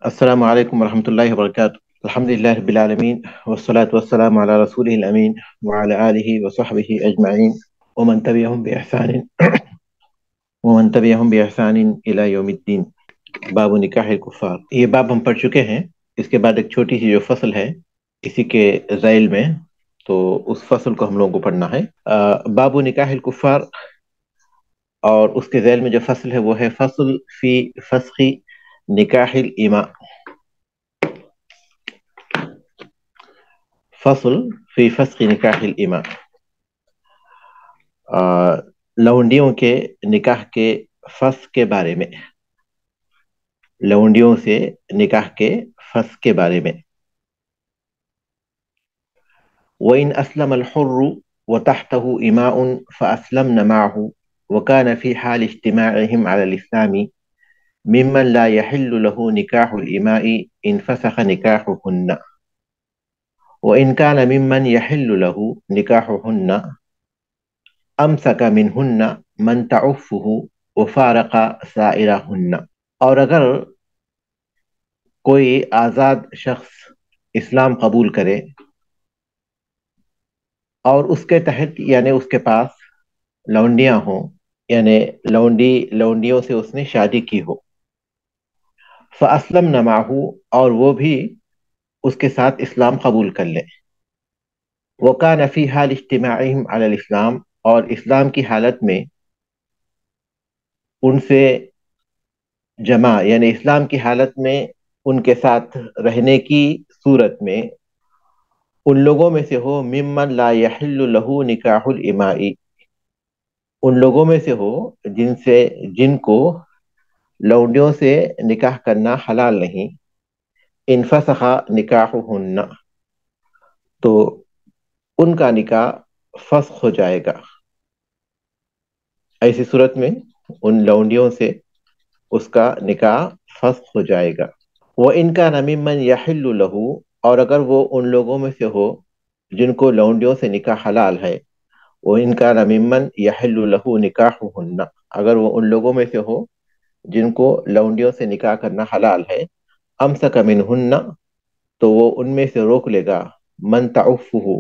السلام عليكم ورحمة الله وبركاته. الحمد لله رب العالمين، والصلاة والسلام على رسوله الأمين وعلى آله وصحبه أجمعين ومن تبعهم بإحسان ومن تبعهم بإحسان إلى يوم الدين. باب نکاح الکفار، یہ باب ہم پڑھ چکے ہیں۔ اس کے بعد ایک چھوٹی سی جو فصل ہے اسی کے ذیل میں، تو اس فصل کو ہم لوگوں کو پڑھنا ہے۔ باب نکاح الکفار، اور اس کے ذیل میں جو فصل ہے وہ ہے فصل فی فسخ نکاح الاماء۔ فصل فی فسخ نکاح الاماء، لونڈیوں کے نکاح کے فسخ کے بارے میں، لونڈیوں سے نکاح کے فسخ کے بارے میں۔ وَإِنْ أَسْلَمَ الْحُرُّ وَتَحْتَهُ إِمَاءٌ فَأَسْلَمْنَ مَعَهُ وَكَانَ فِي حَالِ اجْتِمَاعِهِمْ عَلَى الْإِسْلَامِ ممن لا يحل له نكاح الإماء إن فسخ نكاحهن، وإن كان ممن يحل له نكاحهن امسک منہن من تعفہ وفارق سائرہن۔ اور اگر کوئی آزاد شخص اسلام قبول کرے اور اس کے تحت یعنی اس کے پاس لونڈیاں ہوں، یعنی لونڈیوں سے اس نے شادی کی ہو، فاسلمن معہ، اور وہ بھی اس کے ساتھ اسلام قبول کر لے، وکان فی حال اجتماعہم علی الاسلام، اور اسلام کی حالت میں ان سے جمع، یعنی اسلام کی حالت میں ان کے ساتھ رہنے کی صورت میں ان لوگوں میں سے ہو ممن لا یحل له نکاح الاماء، ان لوگوں میں سے ہو جن کو لونڈیوں سے نکاح کرنا حلال نہیں، ان فسخ نکاحہن، تو ان کا نکاح فسخ ہو جائے گا۔ ایسی صورت میں ان لونڈیوں سے اس کا نکاح فسخ ہو جائے گا۔ وَإِنْ كَانَ مِمَّنْ يَحِلُّ لَهُ، اور اگر وہ ان لوگوں میں سے ہو جن کو لونڈیوں سے نکاح حلال ہے، وَإِنْ كَانَ مِمَّنْ يَحِلُّ لَهُ نِكَاحُهُنَّ، اگر وہ ان لوگوں میں سے ہو جن کو لونڈیوں سے نکاح کرنا حلال ہے، امسک منہن، تو وہ ان میں سے روک لے گا، من تعفہ،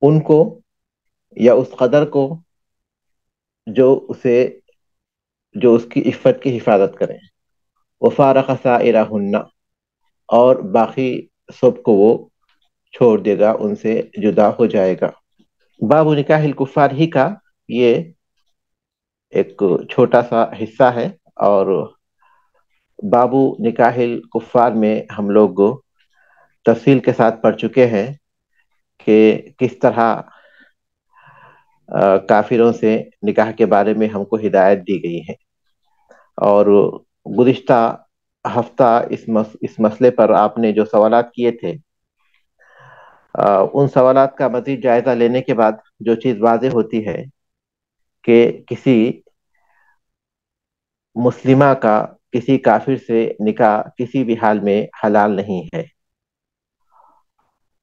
ان کو یا اس قدر کو جو اس کی عفت کی حفاظت کریں، وفارق سائرہن، اور باقی سب کو وہ چھوڑ دے گا، ان سے جدا ہو جائے گا۔ باب نکاح الکفار ہی کا یہ ایک چھوٹا سا حصہ ہے، اور باب نکاح الکفار میں ہم لوگ تفصیل کے ساتھ پڑھ چکے ہیں کہ کس طرح کافروں سے نکاح کے بارے میں ہم کو ہدایت دی گئی ہے، اور گزشتہ ہفتہ اس مسئلے پر آپ نے جو سوالات کیے تھے، ان سوالات کا مزید جائزہ لینے کے بعد جو چیز واضح ہوتی ہے کہ کسی مسلمہ کا کسی کافر سے نکاح کسی بھی حال میں حلال نہیں ہے،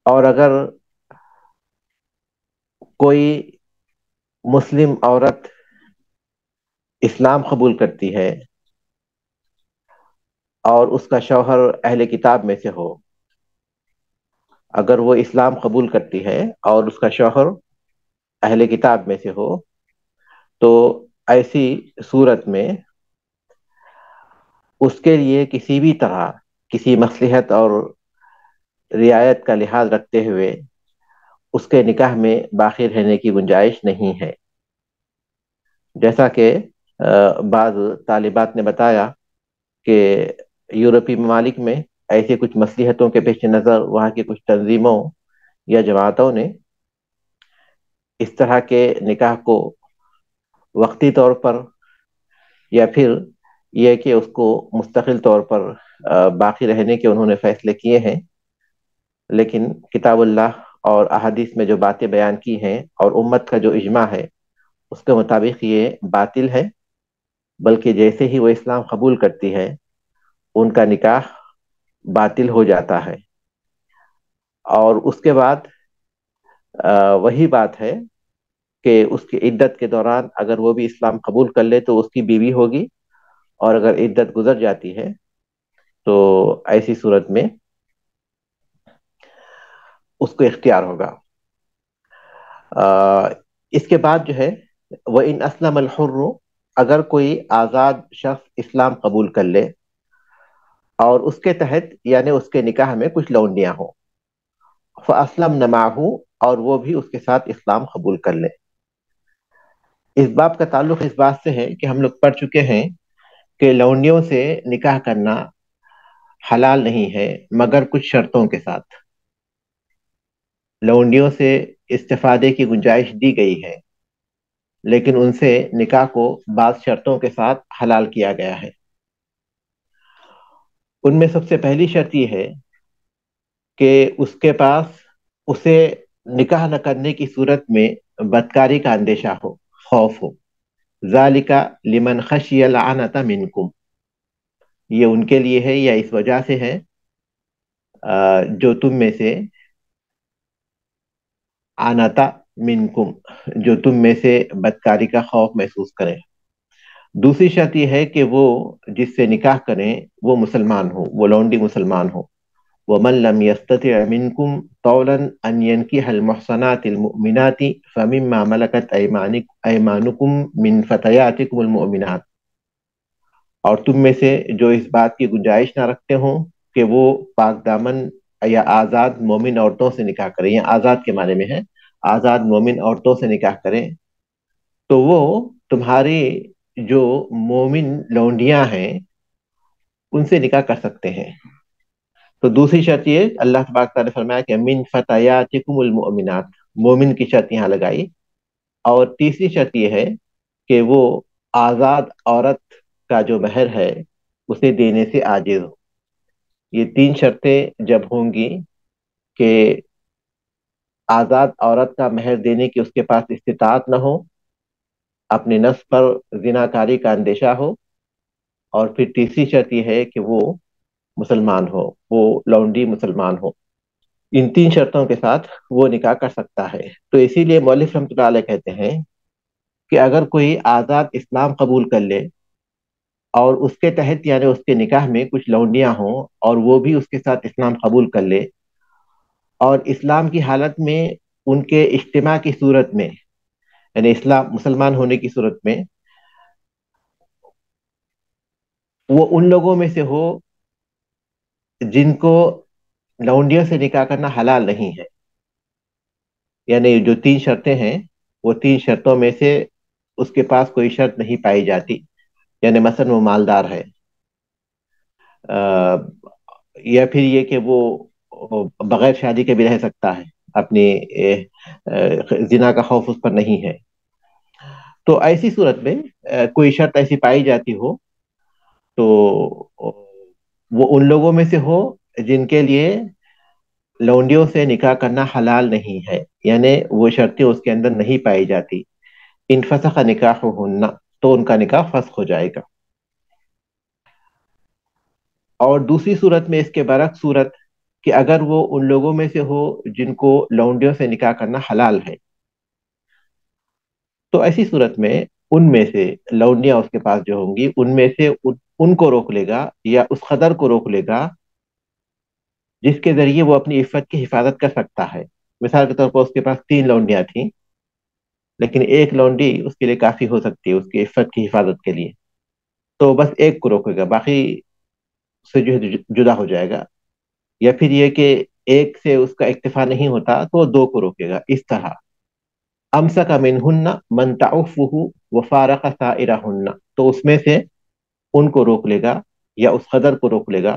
اور اگر کوئی مسلم عورت اسلام قبول کرتی ہے اور اس کا شوہر اہل کتاب میں سے ہو، اگر وہ اسلام قبول کرتی ہے اور اس کا شوہر اہل کتاب میں سے ہو، تو ایسی صورت میں اس کے لیے کسی بھی طرح کسی مصلحت اور رعایت کا لحاظ رکھتے ہوئے اس کے نکاح میں باقی رہنے کی گنجائش نہیں ہے۔ جیسا کہ بعض طالبات نے بتایا کہ یورپی ممالک میں ایسے کچھ مصلحتوں کے پیش نظر وہاں کی کچھ تنظیموں یا جماعتوں نے اس طرح کے نکاح کو وقتی طور پر یا پھر یہ کہ اس کو مستقل طور پر باقی رہنے کے انہوں نے فیصلے کیے ہیں، لیکن کتاب اللہ اور احادیث میں جو باتیں بیان کی ہیں اور امت کا جو اجماع ہے اس کے مطابق یہ باطل ہے، بلکہ جیسے ہی وہ اسلام قبول کرتی ہے ان کا نکاح باطل ہو جاتا ہے، اور اس کے بعد وہی بات ہے کہ اس کی عدت کے دوران اگر وہ بھی اسلام قبول کر لے تو اس کی بیوی ہوگی، اور اگر عدت گزر جاتی ہے تو ایسی صورت میں اس کو اختیار ہوگا. اس کے بعد جو ہے وہ ان اسلم الحر، اگر کوئی آزاد شخص اسلام قبول کر لے اور اس کے تحت یعنی اس کے نکاح میں کچھ لونڈیاں ہوں، فاسلم معه، اور وہ بھی اس کے ساتھ اسلام قبول کر لے. اس باب کا تعلق اس بات سے ہے کہ ہم لوگ پڑھ چکے ہیں کہ لونڈیوں سے نکاح کرنا حلال نہیں ہے مگر کچھ شرطوں کے ساتھ. لونڈیوں سے استفادے کی گنجائش دی گئی ہے، لیکن ان سے نکاح کو بعض شرطوں کے ساتھ حلال کیا گیا ہے. ان میں سب سے پہلی شرط یہ ہے کہ اس کے پاس اسے نکاح نہ کرنے کی صورت میں بدکاری کا اندیشہ ہو، خوف ہو. ذالک لمن خشی العنت منکم، یہ ان کے لیے ہے یا اس وجہ سے ہے جو تم میں سے عنتا منکم، جو تم میں سے بدکاری کا خوف محسوس کریں. دوسری شرط یہ ہے کہ وہ جس سے نکاح کریں وہ مسلمان ہو، وہ لونڈی مسلمان ہو. وَمَن لَّمْ يَسْتَطِعْ مِنكُمْ طَوْلًا أَن يَنكِحَ الْمُحْصَنَاتِ الْمُؤْمِنَاتِ فَمِمَّا مَلَكَتْ أَيْمَانُكُمْ مِنْ فَتَيَاتِكُمُ الْمُؤْمِنَاتِ، اور تم میں سے جو اس بات کی گنجائش نہ رکھتے ہوں کہ وہ پاک دامن یا آزاد مومن عورتوں سے نکاح کریں، یا آزاد کے معنی میں ہے آزاد مومن عورتوں سے نکاح کریں، تو وہ تمہاری جو مومن لونڈیاں ہیں ان سے نکاح کر سکتے ہیں. تو دوسری شرط یہ اللہ تبارک تعالیٰ نے فرمایا کہ من فتیاتکم المؤمنات، مومن کی شرط یہاں لگائی. اور تیسری شرط یہ ہے کہ وہ آزاد عورت کا جو مہر ہے اسے دینے سے عاجز ہو. یہ تین شرطیں جب ہوں گی کہ آزاد عورت کا مہر دینے کی اس کے پاس استطاعت نہ ہو، اپنے نفس پر زناکاری کا اندیشہ ہو، اور پھر تیسری شرط یہ ہے کہ وہ مسلمان ہو، وہ لونڈی مسلمان ہو، ان تین شرطوں کے ساتھ وہ نکاح کر سکتا ہے. تو اسی لیے مؤلف رحمۃ اللہ علیہ کہتے ہیں کہ اگر کوئی آزاد اسلام قبول کر لے اور اس کے تحت یعنی اس کے نکاح میں کچھ لونڈیاں ہوں اور وہ بھی اس کے ساتھ اسلام قبول کر لے، اور اسلام کی حالت میں ان کے اجتماع کی صورت میں یعنی اسلام مسلمان ہونے کی صورت میں وہ ان لوگوں میں سے ہو جن کو لونڈیوں سے نکاح کرنا حلال نہیں ہے، یعنی جو تین شرطیں ہیں وہ تین شرطوں میں سے اس کے پاس کوئی شرط نہیں پائی جاتی، یعنی مثلا وہ مالدار ہے، یا پھر یہ کہ وہ بغیر شادی کے بھی رہ سکتا ہے، اپنی زنا کا خوف اس پر نہیں ہے. تو ایسی صورت میں کوئی شرط ایسی پائی جاتی ہو تو وہ ان لوگوں میں سے ہو جن کے لیے لونڈیوں سے نکاح کرنا حلال نہیں ہے، یعنی وہ شرطیں اس کے اندر نہیں پائی جاتی. ان فسخ نکاحہن، تو ان کا نکاح فسخ ہو جائے گا. اور دوسری صورت میں اس کے برعکس صورت کہ اگر وہ ان لوگوں میں سے ہو جن کو لونڈیوں سے نکاح کرنا حلال ہے، تو ایسی صورت میں ان میں سے لونڈیاں اس کے پاس جو ہوں گی ان میں سے ان کو روک لے گا یا اس قدر کو روک لے گا جس کے ذریعے وہ اپنی عفت کی حفاظت کر سکتا ہے. مثال کے طور پر اس کے پاس تین لونڈیاں تھیں، لیکن ایک لونڈی اس کے لیے کافی ہو سکتی ہے اس کی عفت کی حفاظت کے لیے، تو بس ایک کو روکے گا، باقی سے جو ہے جدا ہو جائے گا. یا پھر یہ کہ ایک سے اس کا اکتفا نہیں ہوتا تو وہ دو کو روکے گا. اس طرح امسک منہن من تعفہ وفارق سائرہن، تو اس میں سے ان کو روک لے گا یا اس قدر کو روک لے گا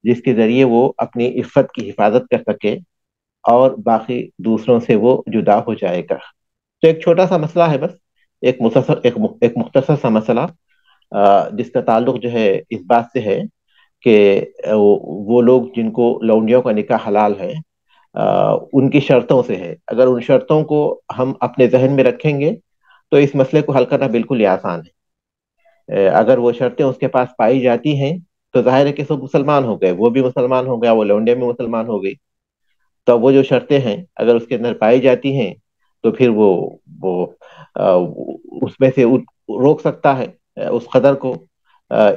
جس کے ذریعے وہ اپنی عفت کی حفاظت کر سکے اور باقی دوسروں سے وہ جدا ہو جائے گا. تو ایک چھوٹا سا مسئلہ ہے، بس ایک مختصر سا مسئلہ جس کا تعلق جو ہے اس بات سے ہے کہ وہ لوگ جن کو لونڈیوں کا نکاح حلال ہے ان کی شرطوں سے ہے. اگر ان شرطوں کو ہم اپنے ذہن میں رکھیں گے تو اس مسئلے کو حل کرنا بالکل ہی آسان ہے. اگر وہ شرطیں اس کے پاس پائی جاتی ہیں تو ظاہر ہے کہ سب مسلمان ہو گئے، وہ بھی مسلمان ہو گیا، وہ لونڈے میں مسلمان ہو گئی. تو وہ جو شرطیں ہیں اگر اس کے اندر پائی جاتی ہیں تو پھر وہ اس میں سے روک سکتا ہے اس قدر کو.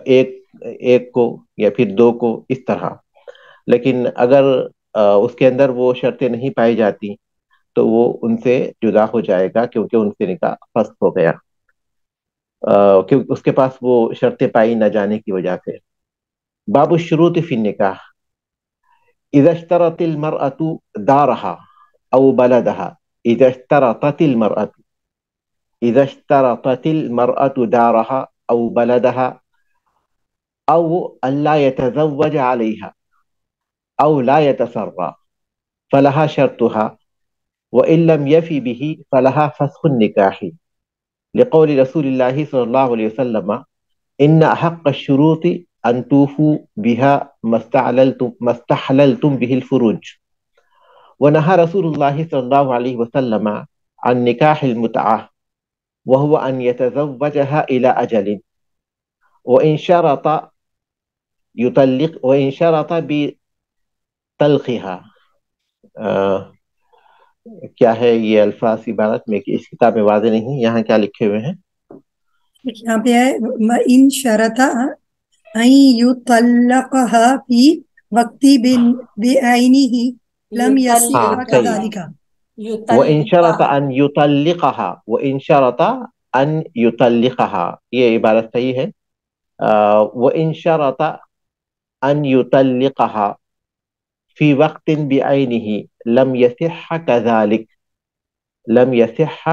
ایک ایک کو یا پھر دو کو، اس طرح. لیکن اگر اس کے اندر وہ شرطیں نہیں پائی جاتی تو وہ ان سے جدا ہو جائے گا، کیونکہ ان سے نکاح فسخ ہو گیا، کیونکہ اس کے پاس وہ شرطیں پائی نہ جانے کی وجہ سے. باب الشروط فی النکاح. اذا اشترط المرأة دارها او بلدها اذا اشترطت المرأة اذا اشترطت المرأة دارها او بلدها او الا يتزوج عليها او لا يتسرى فلها شرطها وان لم يفي به فلها فسخ النكاح، لقول رسول الله صلى الله عليه وسلم ان احق الشروط ان توفوا بها ما استحللتم به الفروج. ونهى رسول الله صلى الله عليه وسلم عن نكاح المتعة وهو ان يتزوجها الى اجل وان شرط بطلقها. کیا ہے یہ الفاظ عبارت میں کہ اس کتاب میں واضح نہیں، یہاں کیا لکھے ہوئے ہیں؟ یہاں پہ ہے ان شرط ان یطلقها فی وقتی بعینہ لم یصح ہاں صحیح. کذالک. وَإِن شَرَطَ أَن يُطَلِّقَهَا وَإِن شَرَطَ أَن يُطَلِّقَهَا، یہ عبارت صحیح ہے. وَإِن شَرَطَ أَن يُطَلِّقَهَا فِي وَقْتٍ بِعَيْنِهِ لَمْ يَصِحَّ كَذَلِكَ لَمْ يَصِحَّ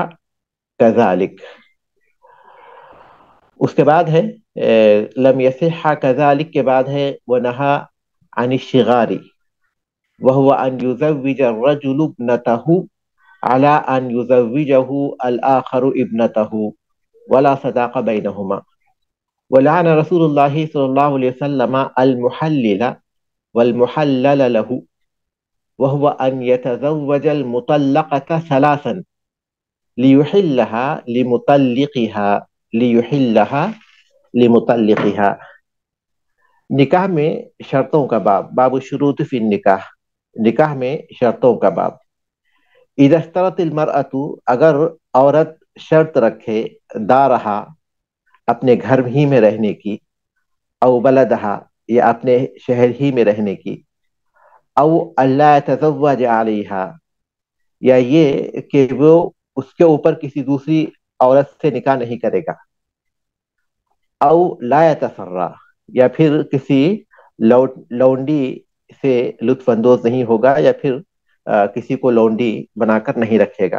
كَذَلِكَ. اس کے بعد ہے لم يصح كذلك کے بعد ہے وَنَهَى عَنِ الشِّغَارِ وَهُوَ أَن يُزَوِّجَ الرَّجُلُ ابْنَتَهُ على أن يزوجه الآخر ابنته ولا صداق بينهما. ولعن رسول الله صلى الله عليه وسلم المحلل والمحلل له وهو أن يتزوج المطلقة ثلاثا ليحلها لمطلقها. نکاح میں شرطوں کا باب. باب الشروط فی النکاح، نکاح میں شرطوں کا باب. اذا اشترط المرأة، اگر عورت شرط رکھے دارہا اپنے گھر ہی میں رہنے کی، او بلدہا یا اپنے شہر ہی میں رہنے کی، او اللہ يتزوج علیہا یا یہ کہ وہ اس کے اوپر کسی دوسری عورت سے نکاح نہیں کرے گا، او لا يتسرى یا پھر کسی لونڈی سے لطف اندوز نہیں ہوگا یا پھر کسی کو لونڈی بنا کر نہیں رکھے گا،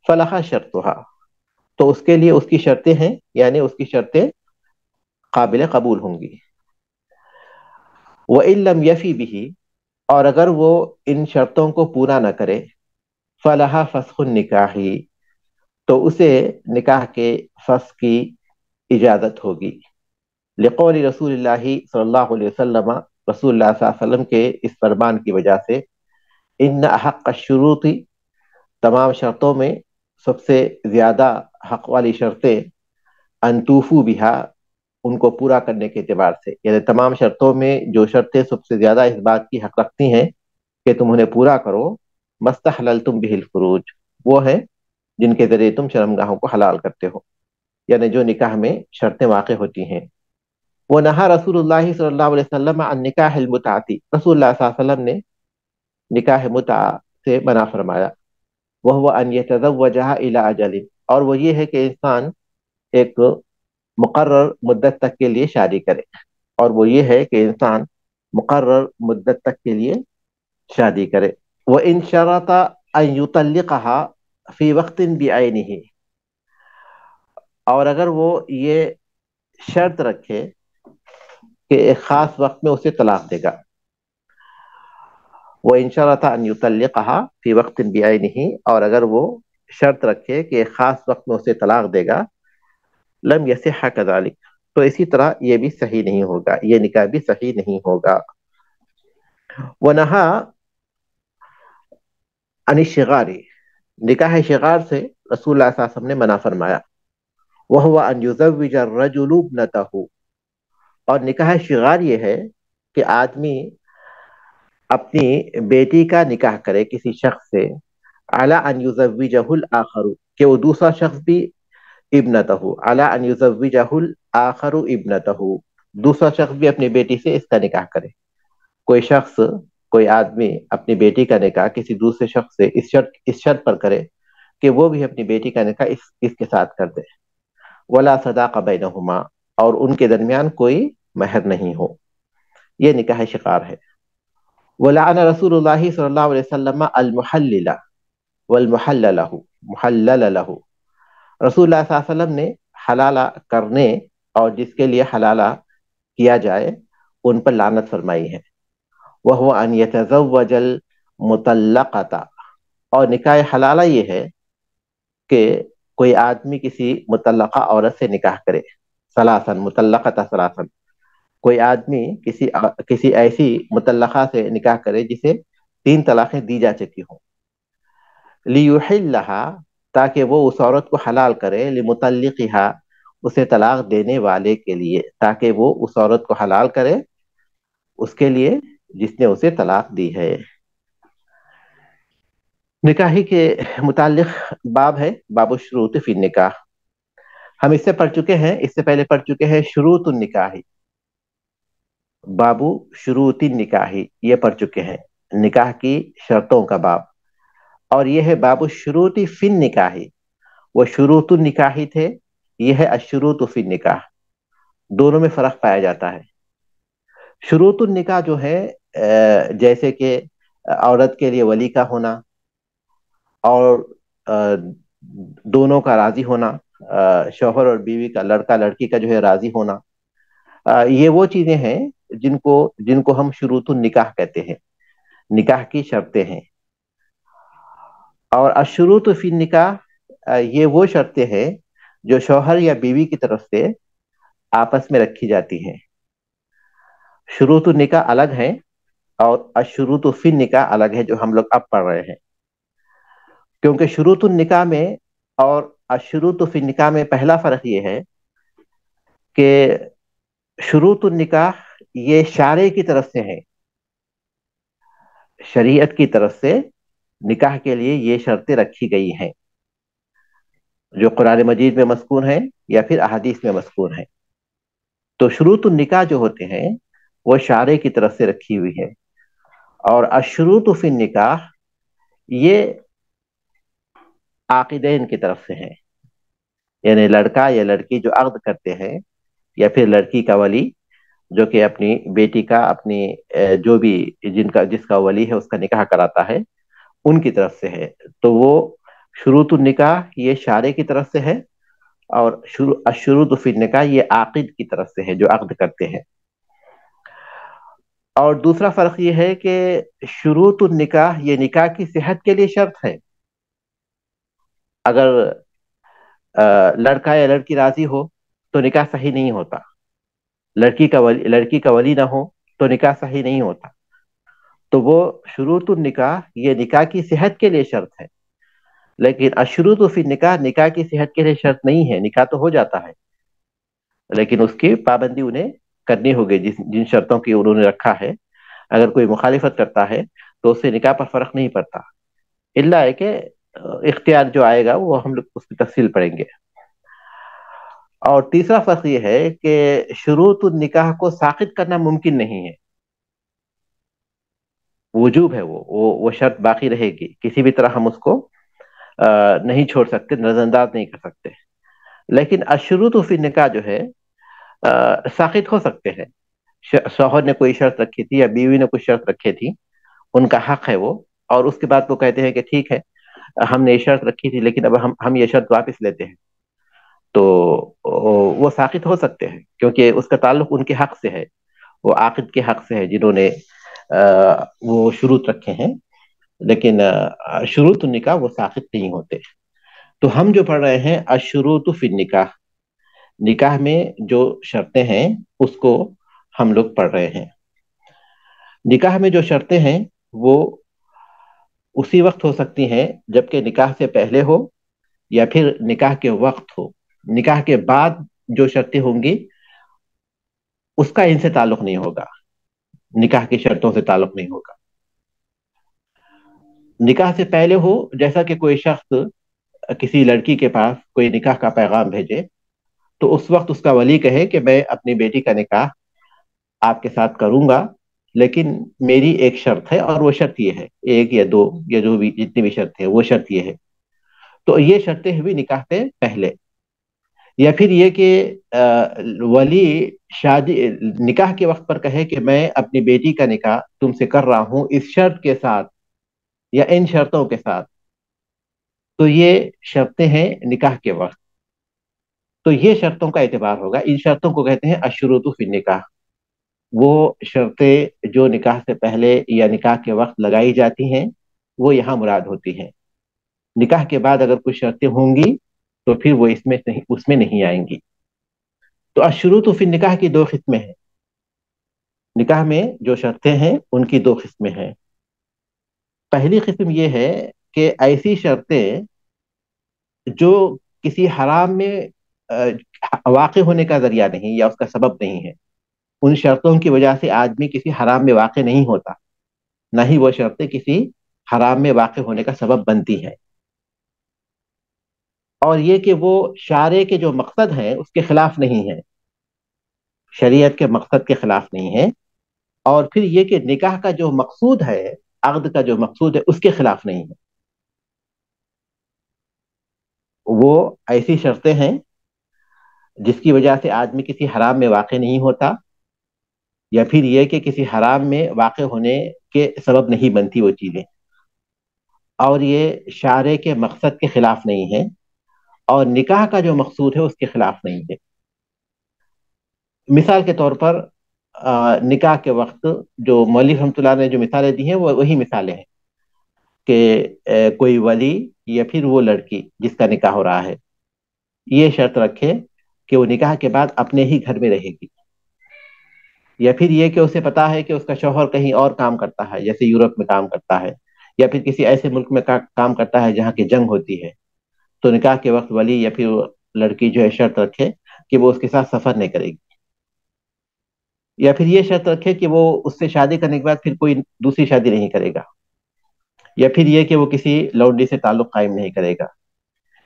فلہا شرطہا تو اس کے لیے اس کی شرطیں ہیں، یعنی اس کی شرطیں قابل قبول ہوں گی. وَإِن لَمْ يَفِي بِهِ، اور اگر وہ ان شرطوں کو پورا نہ کرے، فلہا فسخ النکاح تو اسے نکاح کے فسخ کی اجازت ہوگی. لقول رسول اللہ صلی اللہ علیہ وسلم، رسول اللہ صلی اللہ علیہ وسلم کے اس فرمان کی وجہ سے، ان احق الشروط تمام شرطوں میں سب سے زیادہ حق والی شرطیں، ان توفوا بہا ان کو پورا کرنے کے اعتبار سے، یعنی تمام شرطوں میں جو شرطیں سب سے زیادہ اس بات کی حق رکھتی ہیں کہ تم انہیں پورا کرو، مستحللتم بہ الفروج وہ ہیں جن کے ذریعے تم شرمگاہوں کو حلال کرتے ہو، یعنی جو نکاح میں شرطیں واقع ہوتی ہیں. وہ نہا رسول اللہ صلی اللہ علیہ وسلم عن نکاح المتعتی، رسول اللہ صلی اللہ علیہ وسلم نے نکاح متع سے منع فرمایا. وہ ان یتزوجها الی اجل، اور وہ یہ ہے کہ انسان ایک مقرر مدت تک کے لیے شادی کرے، اور وہ یہ ہے کہ انسان مقرر مدت تک کے لیے شادی کرے. وَإِن شَرَطَ أَن يُطَلِّقَهَا فِي وَقْتٍ بِعَيْنِهِ، اور اگر وہ یہ شرط رکھے کہ ایک خاص وقت میں اسے طلاق دے گا. وَإِن شَرَطَ أَن يُطَلِّقَهَا فِي وَقْتٍ بِعَيْنِهِ، اور اگر وہ شرط رکھے کہ ایک خاص وقت میں اسے طلاق دے گا، لم يصح كذلك تو اسی طرح یہ بھی صحیح نہیں ہوگا، یہ نکاح بھی صحیح نہیں ہوگا. وَنَهَى عن الشغار، نکاح شغار سے رسول اللہ صلی اللہ علیہ وسلم نے منع فرمایا. وَهُوَ أَن يُزَوِّجَ الرَّجُلُ ابْنَتَهُ، اور نکاح شغار یہ ہے کہ آدمی اپنی بیٹی کا نکاح کرے کسی شخص سے، عَلَىٰ أَن يُزَوِّجَهُ الْآخَرُ کہ وہ دوسرا شخص بھی ابنتہ، عَلَىٰ أَن يُزَوِّجَهُ الْآخَرُ ابنتہ دوسرا شخص بھی اپنی بیٹی سے اس کا نکاح کرے. کوئی شخص، کوئی آدمی اپنی بیٹی کا نکاح کسی دوسرے شخص سے اس شرط پر کرے کہ وہ بھی اپنی بیٹی کا نکاح اس کے ساتھ کر دے. ولا صداق بینہما، اور ان کے درمیان کوئی مہر نہیں ہو. یہ نکاح شقار ہے. ولعن رسول اللہ صلی اللہ علیہ وسلم المحلل والمحلل له محلل له. رسول اللہ صلی اللہ علیہ وسلم نے حلالہ کرنے اور جس کے لیے حلالہ کیا جائے ان پر لعنت فرمائی ہے. وہ ان یتزوج المطلقۃ، اور نکاح حلالہ یہ ہے کہ کوئی آدمی کسی مطلقہ عورت سے نکاح کرے. ثلاثاً مطلقۃ ثلاثاً، کوئی آدمی کسی ایسی مطلقہ سے نکاح کرے جسے 3 طلاقیں دی جا چکی ہوں. لیحلها، تاکہ وہ اس عورت کو حلال کرے. لمطلقها، اسے طلاق دینے والے کے لیے، تاکہ وہ اس عورت کو حلال کرے اس کے لیے جس نے اسے طلاق دی ہے. نکاحی کے متعلق باب ہے، باب الشروط فی النکاح. ہم اس سے پڑھ چکے ہیں، اس سے پہلے پڑھ چکے ہیں شروط النکاح. بابو شروط النکاح یہ پڑھ چکے ہیں، نکاح کی شرطوں کا باب. اور یہ ہے باب الشروط فی النکاح. وہ شروط النکاح تھے، یہ ہے الشروط فی النکاح. دونوں میں فرق پایا جاتا ہے. شروط النکاح جو ہے جیسے کہ عورت کے لیے ولی کا ہونا اور دونوں کا راضی ہونا، شوہر اور بیوی کا، لڑکا لڑکی کا جو ہے راضی ہونا، یہ وہ چیزیں ہیں جن کو ہم شروط النکاح کہتے ہیں، نکاح کی شرطیں ہیں. اور الشروط فی النکاح یہ وہ شرطیں ہیں جو شوہر یا بیوی کی طرف سے آپس میں رکھی جاتی ہیں. شروط النکاح الگ ہیں اور الشروط فی النکاح الگ ہے جو ہم لوگ اب پڑھ رہے ہیں. کیونکہ شروط النکاح میں اور الشروط فی النکاح میں پہلا فرق یہ ہے کہ شروط النکاح یہ شارع کی طرف سے ہے، شریعت کی طرف سے نکاح کے لیے یہ شرطیں رکھی گئی ہیں جو قرآن مجید میں مذکور ہیں یا پھر احادیث میں مذکور ہیں. تو شروط النکاح جو ہوتے ہیں وہ شارع کی طرف سے رکھی ہوئی ہے. اور الشروط فی النکاح یہ عاقدین کی طرف سے ہیں، یعنی لڑکا یا لڑکی جو عقد کرتے ہیں یا پھر لڑکی کا ولی جو کہ اپنی بیٹی کا، اپنی جو بھی جس کا ولی ہے اس کا نکاح کراتا ہے ان کی طرف سے ہے. تو وہ شروط النکاح یہ شارع کی طرف سے ہے اور الشروط فی النکاح یہ عاقد کی طرف سے ہے جو عقد کرتے ہیں. اور دوسرا فرق یہ ہے کہ شروط النکاح یہ نکاح کی صحت کے لیے شرط ہے. اگر لڑکا یا لڑکی راضی ہو تو نکاح صحیح نہیں ہوتا، لڑکی کا ولی نہ ہو تو نکاح صحیح نہیں ہوتا. تو وہ شروط النکاح یہ نکاح کی صحت کے لیے شرط ہے. لیکن الشروط فی النکاح نکاح کی صحت کے لیے شرط نہیں ہے. نکاح تو ہو جاتا ہے لیکن اس کی پابندی انہیں کرنی ہوگی جن شرطوں کی انہوں نے رکھا ہے. اگر کوئی مخالفت کرتا ہے تو اس سے نکاح پر فرق نہیں پڑتا، الا ہے کہ اختیار جو آئے گا وہ ہم لوگ اس کی تفصیل پڑھیں گے. اور تیسرا فرق یہ ہے کہ شروط النکاح کو ساقط کرنا ممکن نہیں ہے، وجوب ہے، وہ شرط باقی رہے گی، کسی بھی طرح ہم اس کو نہیں چھوڑ سکتے، نظر انداز نہیں کر سکتے. لیکن الشروط فی النکاح جو ہے ساقط ہو سکتے ہیں. شوہر نے کوئی شرط رکھی تھی یا بیوی نے کوئی شرط رکھی تھی، ان کا حق ہے وہ، اور اس کے بعد وہ کہتے ہیں کہ ٹھیک ہے ہم نے یہ شرط رکھی تھی لیکن اب ہم یہ شرط واپس لیتے ہیں، تو وہ ساقط ہو سکتے ہیں کیونکہ اس کا تعلق ان کے حق سے ہے، وہ عاقد کے حق سے ہے جنہوں نے وہ شروط رکھے ہیں. لیکن شروط النکاح وہ ساقط نہیں ہوتے. تو ہم جو پڑھ رہے ہیں الشروط فی النکاح، نکاح میں جو شرطیں ہیں اس کو ہم لوگ پڑھ رہے ہیں. نکاح میں جو شرطیں ہیں وہ اسی وقت ہو سکتی ہیں جبکہ نکاح سے پہلے ہو یا پھر نکاح کے وقت ہو. نکاح کے بعد جو شرطیں ہوں گی اس کا ان سے تعلق نہیں ہوگا، نکاح کی شرطوں سے تعلق نہیں ہوگا. نکاح سے پہلے ہو، جیسا کہ کوئی شخص کسی لڑکی کے پاس کوئی نکاح کا پیغام بھیجے تو اس وقت اس کا ولی کہے کہ میں اپنی بیٹی کا نکاح آپ کے ساتھ کروں گا، لیکن میری ایک شرط ہے، اور وہ شرط یہ ہے، ایک یا دو یا جو بھی جتنی بھی شرط ہے وہ شرط یہ ہے. تو یہ شرطیں ہوئی نکاح سے پہلے. یا پھر یہ کہ ولی شادی نکاح کے وقت پر کہے کہ میں اپنی بیٹی کا نکاح تم سے کر رہا ہوں اس شرط کے ساتھ یا ان شرطوں کے ساتھ. تو یہ شرطیں ہیں نکاح کے وقت. تو یہ شرطوں کا اعتبار ہوگا. ان شرطوں کو کہتے ہیں الشروط فی النکاح. وہ شرطیں جو نکاح سے پہلے یا نکاح کے وقت لگائی جاتی ہیں وہ یہاں مراد ہوتی ہیں. نکاح کے بعد اگر کچھ شرطیں ہوں گی تو پھر وہ اس میں نہیں آئیں گی. تو الشروط فی النکاح کی دو قسمیں ہیں. نکاح میں جو شرطیں ہیں ان کی دو قسمیں ہیں. پہلی قسم یہ ہے کہ ایسی شرطیں جو کسی حرام میں واقع ہونے کا ذریعہ نہیں یا اس کا سبب نہیں ہے. ان شرطوں کی وجہ سے آدمی کسی حرام میں واقع نہیں ہوتا، نہ ہی وہ شرطیں کسی حرام میں واقع ہونے کا سبب بنتی ہیں. اور یہ کہ وہ شارع کے جو مقصد ہیں اس کے خلاف نہیں ہے، شریعت کے مقصد کے خلاف نہیں ہے. اور پھر یہ کہ نکاح کا جو مقصود ہے، عقد کا جو مقصود ہے اس کے خلاف نہیں ہے. وہ ایسی شرطیں ہیں جس کی وجہ سے آدمی کسی حرام میں واقع نہیں ہوتا، یا پھر یہ کہ کسی حرام میں واقع ہونے کے سبب نہیں بنتی وہ چیزیں. اور یہ شارع کے مقصد کے خلاف نہیں ہے، اور نکاح کا جو مقصود ہے اس کے خلاف نہیں ہے. مثال کے طور پر نکاح کے وقت جو مولوی رحمۃ اللہ نے جو مثالیں دی ہیں وہ وہی مثالیں ہیں کہ کوئی ولی یا پھر وہ لڑکی جس کا نکاح ہو رہا ہے یہ شرط رکھے کہ وہ نکاح کے بعد اپنے ہی گھر میں رہے گی. یا پھر یہ کہ اسے پتا ہے کہ اس کا شوہر کہیں اور کام کرتا ہے، جیسے یورپ میں کام کرتا ہے یا پھر کسی ایسے ملک میں کام کرتا ہے جہاں کی جنگ ہوتی ہے. تو نکاح کے وقت ولی یا پھر لڑکی جو ہے شرط رکھے کہ وہ اس کے ساتھ سفر نہیں کرے گی. یا پھر یہ شرط رکھے کہ وہ اس سے شادی کرنے کے بعد پھر کوئی دوسری شادی نہیں کرے گا. یا پھر یہ کہ وہ کسی لونڈی سے تعلق قائم نہیں کرے گا.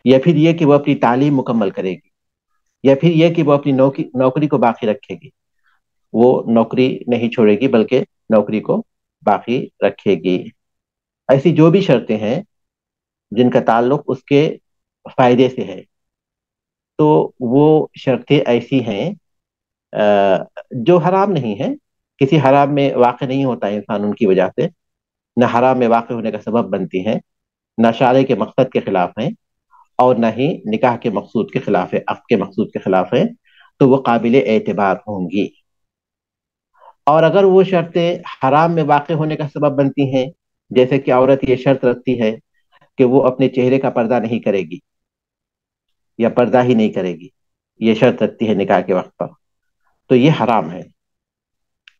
یا پھر یہ کہ وہ اپنی تعلیم مکمل کرے گی. یا پھر یہ کہ وہ اپنی نوکری کو باقی رکھے گی، وہ نوکری نہیں چھوڑے گی بلکہ نوکری کو باقی رکھے گی. ایسی جو بھی شرطیں ہیں جن کا تعلق اس کے فائدے سے ہے تو وہ شرطیں ایسی ہیں جو حرام نہیں ہیں، کسی حرام میں واقع نہیں ہوتا ہے انسان ان کی وجہ سے، نہ حرام میں واقع ہونے کا سبب بنتی ہیں، نہ شارع کے مقصد کے خلاف ہیں، اور نہ ہی نکاح کے مقصود کے خلاف ہے، عقد کے مقصود کے خلاف ہے. تو وہ قابل اعتبار ہوں گی. اور اگر وہ شرطیں حرام میں واقع ہونے کا سبب بنتی ہیں، جیسے کہ عورت یہ شرط رکھتی ہے کہ وہ اپنے چہرے کا پردہ نہیں کرے گی یا پردہ ہی نہیں کرے گی، یہ شرط رکھتی ہے نکاح کے وقت پر، تو یہ حرام ہے،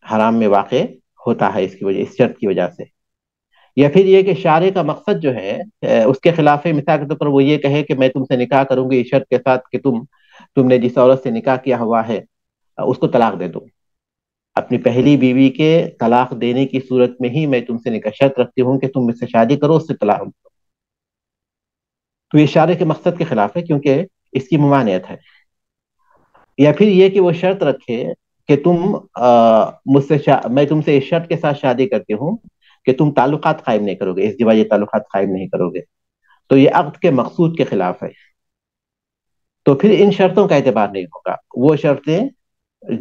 حرام میں واقع ہوتا ہے اس کی وجہ، اس شرط کی وجہ سے. یا پھر یہ کہ شارع کا مقصد جو ہے اس کے خلاف ہے. مثال کے طور پر وہ یہ کہے کہ میں تم سے نکاح کروں گی اس شرط کے ساتھ کہ تم نے جس عورت سے نکاح کیا ہوا ہے اس کو طلاق دے دو. اپنی پہلی بیوی کے طلاق دینے کی صورت میں ہی میں تم سے نکاح شرط رکھتی ہوں کہ تم مجھ سے شادی کرو، اس سے طلاق دو. تو یہ شارع کے مقصد کے خلاف ہے کیونکہ اس کی ممانعت ہے. یا پھر یہ کہ وہ شرط رکھے کہ میں تم سے اس شرط کے ساتھ شادی کرتی ہوں کہ تم تعلقات قائم نہیں کرو گے، ازدواجی تعلقات قائم نہیں کرو گے. تو یہ عقد کے مقصود کے خلاف ہے. تو پھر ان شرطوں کا اعتبار نہیں ہوگا. وہ شرطیں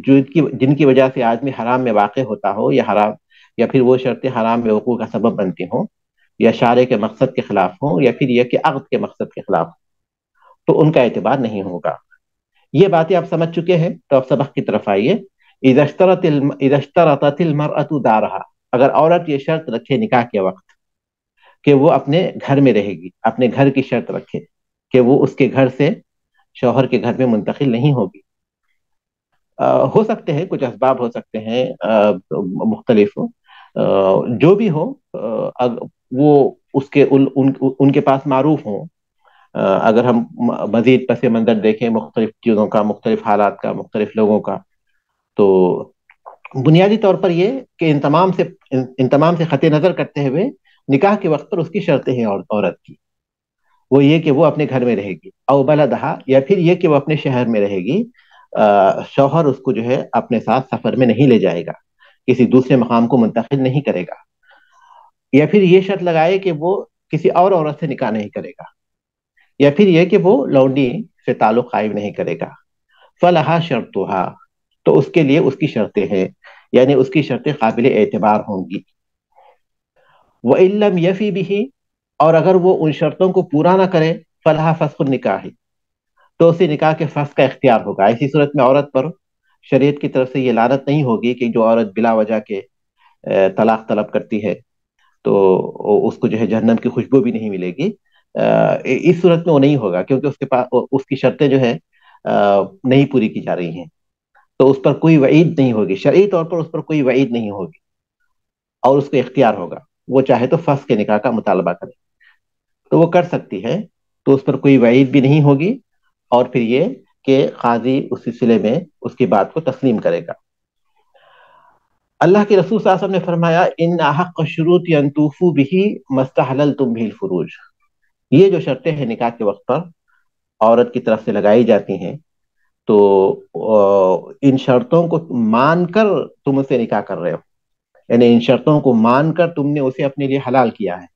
جن کی وجہ سے آدمی حرام میں واقع ہوتا ہو یا پھر وہ شرطیں حرام میں وقوع کا سبب بنتی ہوں، یا شارع کے مقصد کے خلاف ہوں، یا پھر یہ کہ عقد کے مقصد کے خلاف، تو ان کا اعتبار نہیں ہوگا. یہ باتیں آپ سمجھ چکے ہیں تو آپ سبق کی طرف آئیے. اذا اشترطت المرأة دارها، اگر عورت یہ شرط رکھے نکاح کے وقت کہ وہ اپنے گھر میں رہے گی، اپنے گھر کی شرط رکھے کہ وہ اس کے گھر سے شوہر کے گھر میں منتقل نہیں ہوگی. ہو سکتے ہیں کچھ اسباب، ہو سکتے ہیں مختلف، جو بھی ہو وہ اس کے ان کے پاس معروف ہوں. اگر ہم مزید پس منظر دیکھیں مختلف چیزوں کا، مختلف حالات کا، مختلف لوگوں کا، تو بنیادی طور پر یہ کہ ان تمام سے قطع نظر کرتے ہوئے نکاح کے وقت پر اس کی شرطیں ہیں عورت کی. وہ یہ کہ وہ اپنے گھر میں رہے گی، او بلدہا، یا پھر یہ کہ وہ اپنے شہر میں رہے گی، شوہر اس کو جو ہے اپنے ساتھ سفر میں نہیں لے جائے گا، کسی دوسرے مقام کو منتقل نہیں کرے گا، یا پھر یہ شرط لگائے کہ وہ کسی اور عورت سے نکاح نہیں کرے گا، یا پھر یہ کہ وہ لونڈی سے تعلق قائم نہیں کرے گا، فلہا شرطہا، تو اس کے لیے اس کی شرطیں ہیں، یعنی اس کی شرطیں قابل اعتبار ہوں گی۔ وَإِن لَّمْ يَفِ بِهِ، اور اگر وہ ان شرطوں کو پورا نہ کرے، فلہا فسخ النکاح، تو اسے نکاح کے فسخ کا اختیار ہوگا۔ ایسی صورت میں عورت پر شریعت کی طرف سے یہ لعنت نہیں ہوگی کہ جو عورت بلا وجہ کے طلاق طلب کرتی ہے تو اس کو جو ہے جہنم کی خوشبو بھی نہیں ملے گی۔ اس صورت میں وہ نہیں ہوگا، کیونکہ اس کے پاس اس کی شرطیں جو ہے نہیں پوری کی جا رہی ہیں، تو اس پر کوئی وعید نہیں ہوگی، شرعی طور پر اس پر کوئی وعید نہیں ہوگی، اور اس کو اختیار ہوگا، وہ چاہے تو فسخ کے نکاح کا مطالبہ کرے تو وہ کر سکتی ہے، تو اس پر کوئی وعید بھی نہیں ہوگی، اور پھر یہ کہ قاضی اس سلسلے میں اس کی بات کو تسلیم کرے گا۔ اللہ کے رسول صلی اللہ علیہ وسلم نے فرمایا ان احق الشروط ان توفوا به ما استحللتم به الفروج، یہ جو شرطیں ہیں نکاح کے وقت پر عورت کی طرف سے لگائی جاتی ہیں، تو ان شرطوں کو مان کر تم اسے نکاح کر رہے ہو، یعنی ان شرطوں کو مان کر تم نے اسے اپنے لیے حلال کیا ہے۔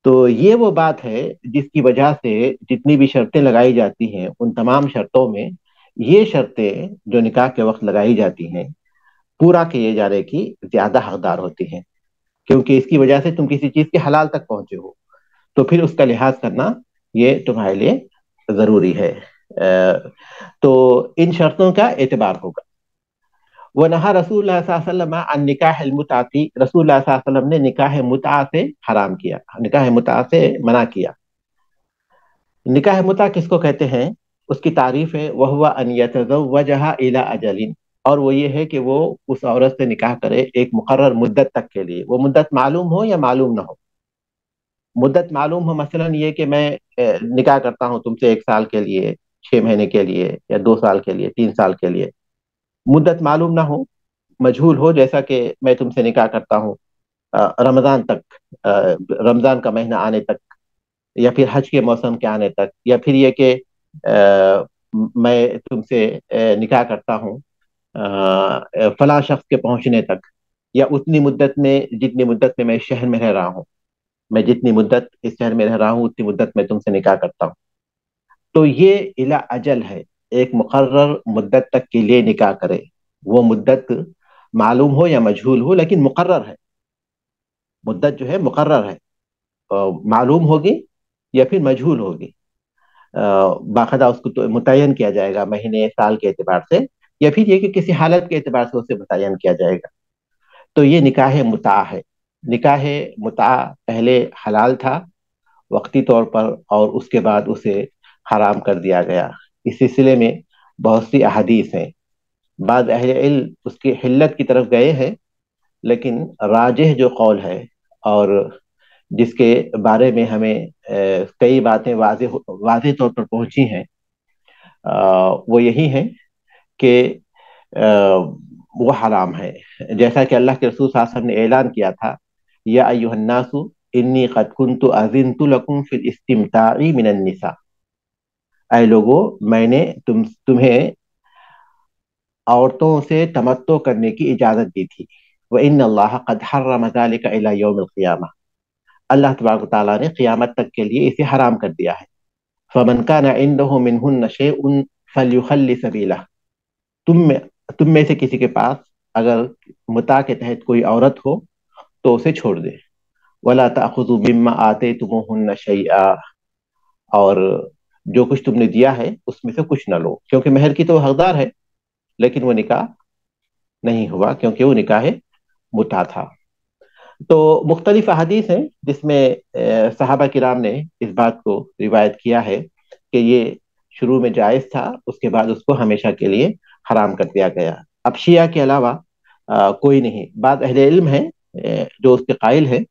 تو یہ وہ بات ہے جس کی وجہ سے جتنی بھی شرطیں لگائی جاتی ہیں ان تمام شرطوں میں یہ شرطیں جو نکاح کے وقت لگائی جاتی ہیں پورا کیے جانے کی زیادہ حقدار ہوتی ہیں، کیونکہ اس کی وجہ سے تم کسی چیز کے حلال تک پہنچے ہو، تو پھر اس کا لحاظ کرنا یہ تمہارے لیے ضروری ہے۔ تو ان شرطوں کا اعتبار ہوگا۔ وَنَهَى رسول اللہ صلی اللہ علیہ وسلم عن نکاح المتعتی، رسول اللہ صلی اللہ علیہ وسلم نے نکاح متع سے حرام کیا، نکاح متع سے منع کیا۔ نکاح متع کس کو کہتے ہیں؟ اس کی تعریف ہے وَهُوَ أَن يَتَزَوَّجَهَا إِلَى أَجَلٍ، اور وہ یہ ہے کہ وہ اس عورت سے نکاح کرے ایک مقرر مدت تک کے لیے، وہ مدت معلوم ہو یا معلوم نہ ہو۔ مدت معلوم ہو مثلا یہ کہ میں نکاح کرتا ہوں تم سے 1 سال کے لیے، 6 مہینے کے لیے، یا 2 سال کے لیے، 3 سال کے لیے، مدت معلوم نہ ہو، مجہول ہو، جیسا کہ میں تم سے نکاح کرتا ہوں رمضان تک، رمضان کا مہینہ آنے تک، یا پھر حج کے موسم کے آنے تک، یا پھر یہ کہ میں تم سے نکاح کرتا ہوں فلاں شخص کے پہنچنے تک، یا اتنی مدت میں جتنی مدت میں اس شہر میں رہ رہا ہوں، میں جتنی مدت اس شہر میں رہ رہا ہوں اتنی مدت میں تم سے نکاح کرتا ہوں۔ تو یہ الا اجل ہے، ایک مقرر مدت تک کے لیے نکاح کرے، وہ مدت معلوم ہو یا مجہول ہو لیکن مقرر ہے، مدت جو ہے مقرر ہے، معلوم ہوگی یا پھر مجہول ہوگی، باقاعدہ اس کو تو متعین کیا جائے گا مہینے سال کے اعتبار سے، یا پھر یہ کہ کسی حالت کے اعتبار سے اسے متعین کیا جائے گا۔ تو یہ نکاح متع ہے۔ نکاح متع پہلے حلال تھا وقتی طور پر، اور اس کے بعد اسے حرام کر دیا گیا۔ اس سلسلے میں بہت سی احادیث ہیں، بعض اہل علم اس کی حلت کی طرف گئے ہیں، لیکن راجح جو قول ہے اور جس کے بارے میں ہمیں کئی باتیں واضح طور پر پہنچی ہیں، وہ یہی ہیں کہ وہ حرام ہے، جیسا کہ اللہ کے رسول صلی اللہ علیہ وسلم نے اعلان کیا تھا یا ایھا الناس انی قد کنت اذنت لکم فی الاستمتاع من النساء، اے لوگو میں نے تمہیں عورتوں سے تمتع کرنے کی اجازت دی تھی، وان اللہ قد حرم ذلک الی یوم القیامہ، اللہ تبارک و تعالیٰ نے قیامت تک کے لیے اسے حرام کر دیا ہے۔ فمن کان عنده منہن شیء فلیخل سبیلہ، تم میں سے کسی کے پاس اگر متاع کے تحت کوئی عورت ہو تو اسے چھوڑ دے۔ ولا تأخذوا مما آتیتموہن شیئا، اور جو کچھ تم نے دیا ہے اس میں سے کچھ نہ لو، کیونکہ مہر کی تو حقدار ہے لیکن وہ نکاح نہیں ہوا کیونکہ وہ نکاح متع تھا۔ تو مختلف احادیث ہیں جس میں صحابہ کرام نے اس بات کو روایت کیا ہے کہ یہ شروع میں جائز تھا، اس کے بعد اس کو ہمیشہ کے لیے حرام کر دیا گیا۔ اب شیعہ کے علاوہ کوئی نہیں، بعض اہل علم ہیں جو اس کے قائل ہیں،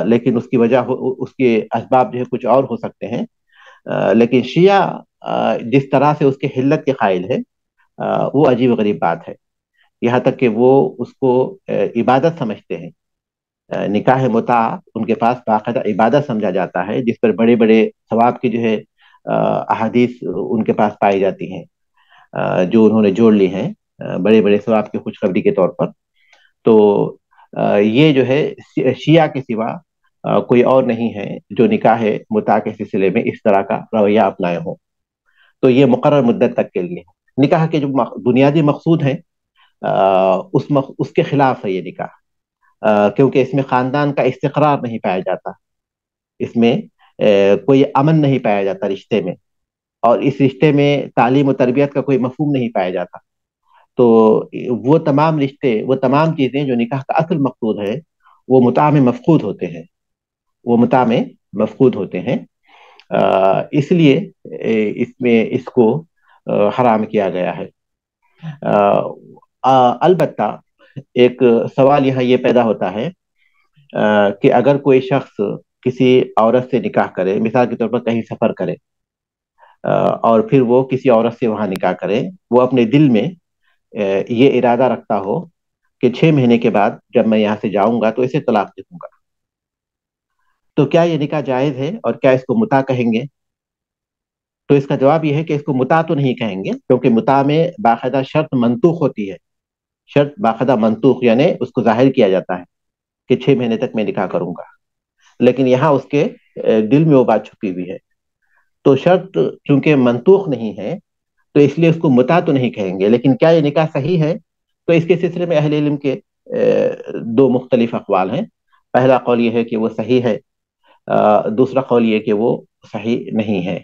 لیکن اس کی وجہ اس کے اسباب جو ہے کچھ اور ہو سکتے ہیں، لیکن شیعہ جس طرح سے اس کے حلت کے قائل ہے وہ عجیب و غریب بات ہے، یہاں تک کہ وہ اس کو عبادت سمجھتے ہیں۔ نکاح متع ان کے پاس باقاعدہ عبادت سمجھا جاتا ہے، جس پر بڑے بڑے ثواب کی جو ہے احادیث ان کے پاس پائی جاتی ہیں۔ جو انہوں نے جوڑ لی ہیں بڑے بڑے ثواب کی خوشخبری کے طور پر. تو یہ جو ہے شیعہ کے سوا کوئی اور نہیں ہے جو نکاح متع کے سلسلے میں اس طرح کا رویہ اپنائے ہوں. تو یہ مقرر مدت تک کے لیے نکاح کے جو بنیادی مقصود ہیں اس کے خلاف ہے یہ نکاح. کیونکہ اس میں خاندان کا استقرار نہیں پایا جاتا، اس میں کوئی امن نہیں پایا جاتا رشتے میں، اور اس رشتے میں تعلیم و تربیت کا کوئی مفہوم نہیں پایا جاتا. تو وہ تمام رشتے، وہ تمام چیزیں جو نکاح کا اصل مقصود ہے، وہ متاع میں مفقود ہوتے ہیں، وہ متاع میں مفقود ہوتے ہیں. اس لیے اس میں اس کو حرام کیا گیا ہے. البتہ ایک سوال یہاں یہ پیدا ہوتا ہے کہ اگر کوئی شخص کسی عورت سے نکاح کرے، مثال کے طور پر کہیں سفر کرے اور پھر وہ کسی عورت سے وہاں نکاح کرے، وہ اپنے دل میں یہ ارادہ رکھتا ہو کہ 6 مہینے کے بعد جب میں یہاں سے جاؤں گا تو اسے طلاق دے دوں گا، تو کیا یہ نکاح جائز ہے اور کیا اس کو متع کہیں گے؟ تو اس کا جواب یہ ہے کہ اس کو متع تو نہیں کہیں گے، کیونکہ متع میں باقاعدہ شرط منطوق ہوتی ہے. شرط باقاعدہ منطوق یعنی اس کو ظاہر کیا جاتا ہے کہ 6 مہینے تک میں نکاح کروں گا، لیکن یہاں اس کے دل میں وہ بات چھپی ہوئی ہے. تو شرط چونکہ منطوق نہیں ہے تو اس لیے اس کو متع تو نہیں کہیں گے. لیکن کیا یہ نکاح صحیح ہے؟ تو اس کے سلسلے میں اہل علم کے دو مختلف اقوال ہیں. پہلا قول یہ ہے کہ وہ صحیح ہے، دوسرا قول یہ کہ وہ صحیح نہیں ہے.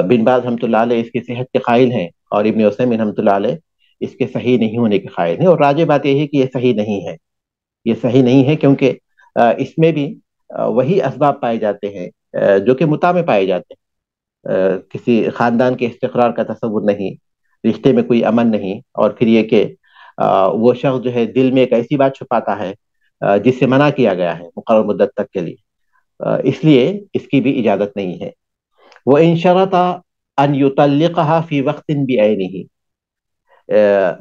بن باز رحمۃ اللہ علیہ اس کی صحت کے قائل ہیں، اور ابن عثیمین رحمۃ اللہ علیہ اس کے صحیح نہیں ہونے کے قائل ہیں. اور راجح بات یہ ہے کہ یہ صحیح نہیں ہے، یہ صحیح نہیں ہے، کیونکہ اس میں بھی وہی اسباب پائے جاتے ہیں جو کہ متع میں پائے جاتے ہیں. کسی خاندان کے استقرار کا تصور نہیں، رشتے میں کوئی امن نہیں، اور پھر یہ کہ وہ شخص جو ہے دل میں ایک ایسی بات چھپاتا ہے جس سے منع کیا گیا ہے مقرر مدت تک کے لیے. اس لیے اس کی بھی اجازت نہیں ہے. وہ ان شرط ان یطلقها فی وقت بعینہ،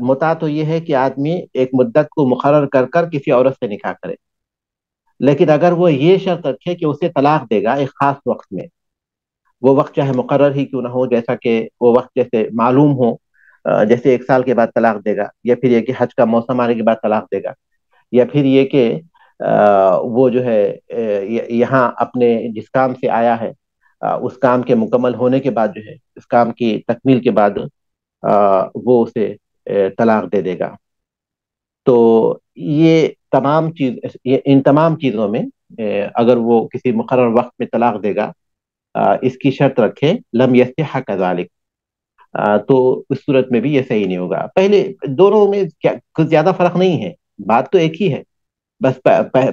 متع تو یہ ہے کہ آدمی ایک مدت کو مقرر کر کر کسی عورت سے نکاح کرے، لیکن اگر وہ یہ شرط رکھے کہ اسے طلاق دے گا ایک خاص وقت میں، وہ وقت چاہے مقرر ہی کیوں نہ ہو، جیسا کہ وہ وقت جیسے معلوم ہو، جیسے 1 سال کے بعد طلاق دے گا، یا پھر یہ کہ حج کا موسم آنے کے بعد طلاق دے گا، یا پھر یہ کہ وہ جو ہے یہاں اپنے جس کام سے آیا ہے اس کام کے مکمل ہونے کے بعد جو ہے، اس کام کی تکمیل کے بعد وہ اسے طلاق دے دے گا. تو یہ تمام ان تمام چیزوں میں اگر وہ کسی مقرر وقت میں طلاق دے گا، اس کی شرط رکھے لم یصح کذالک، تو اس صورت میں بھی یہ صحیح نہیں ہوگا. پہلے دونوں میں کیا کچھ زیادہ فرق نہیں ہے، بات تو ایک ہی ہے. بس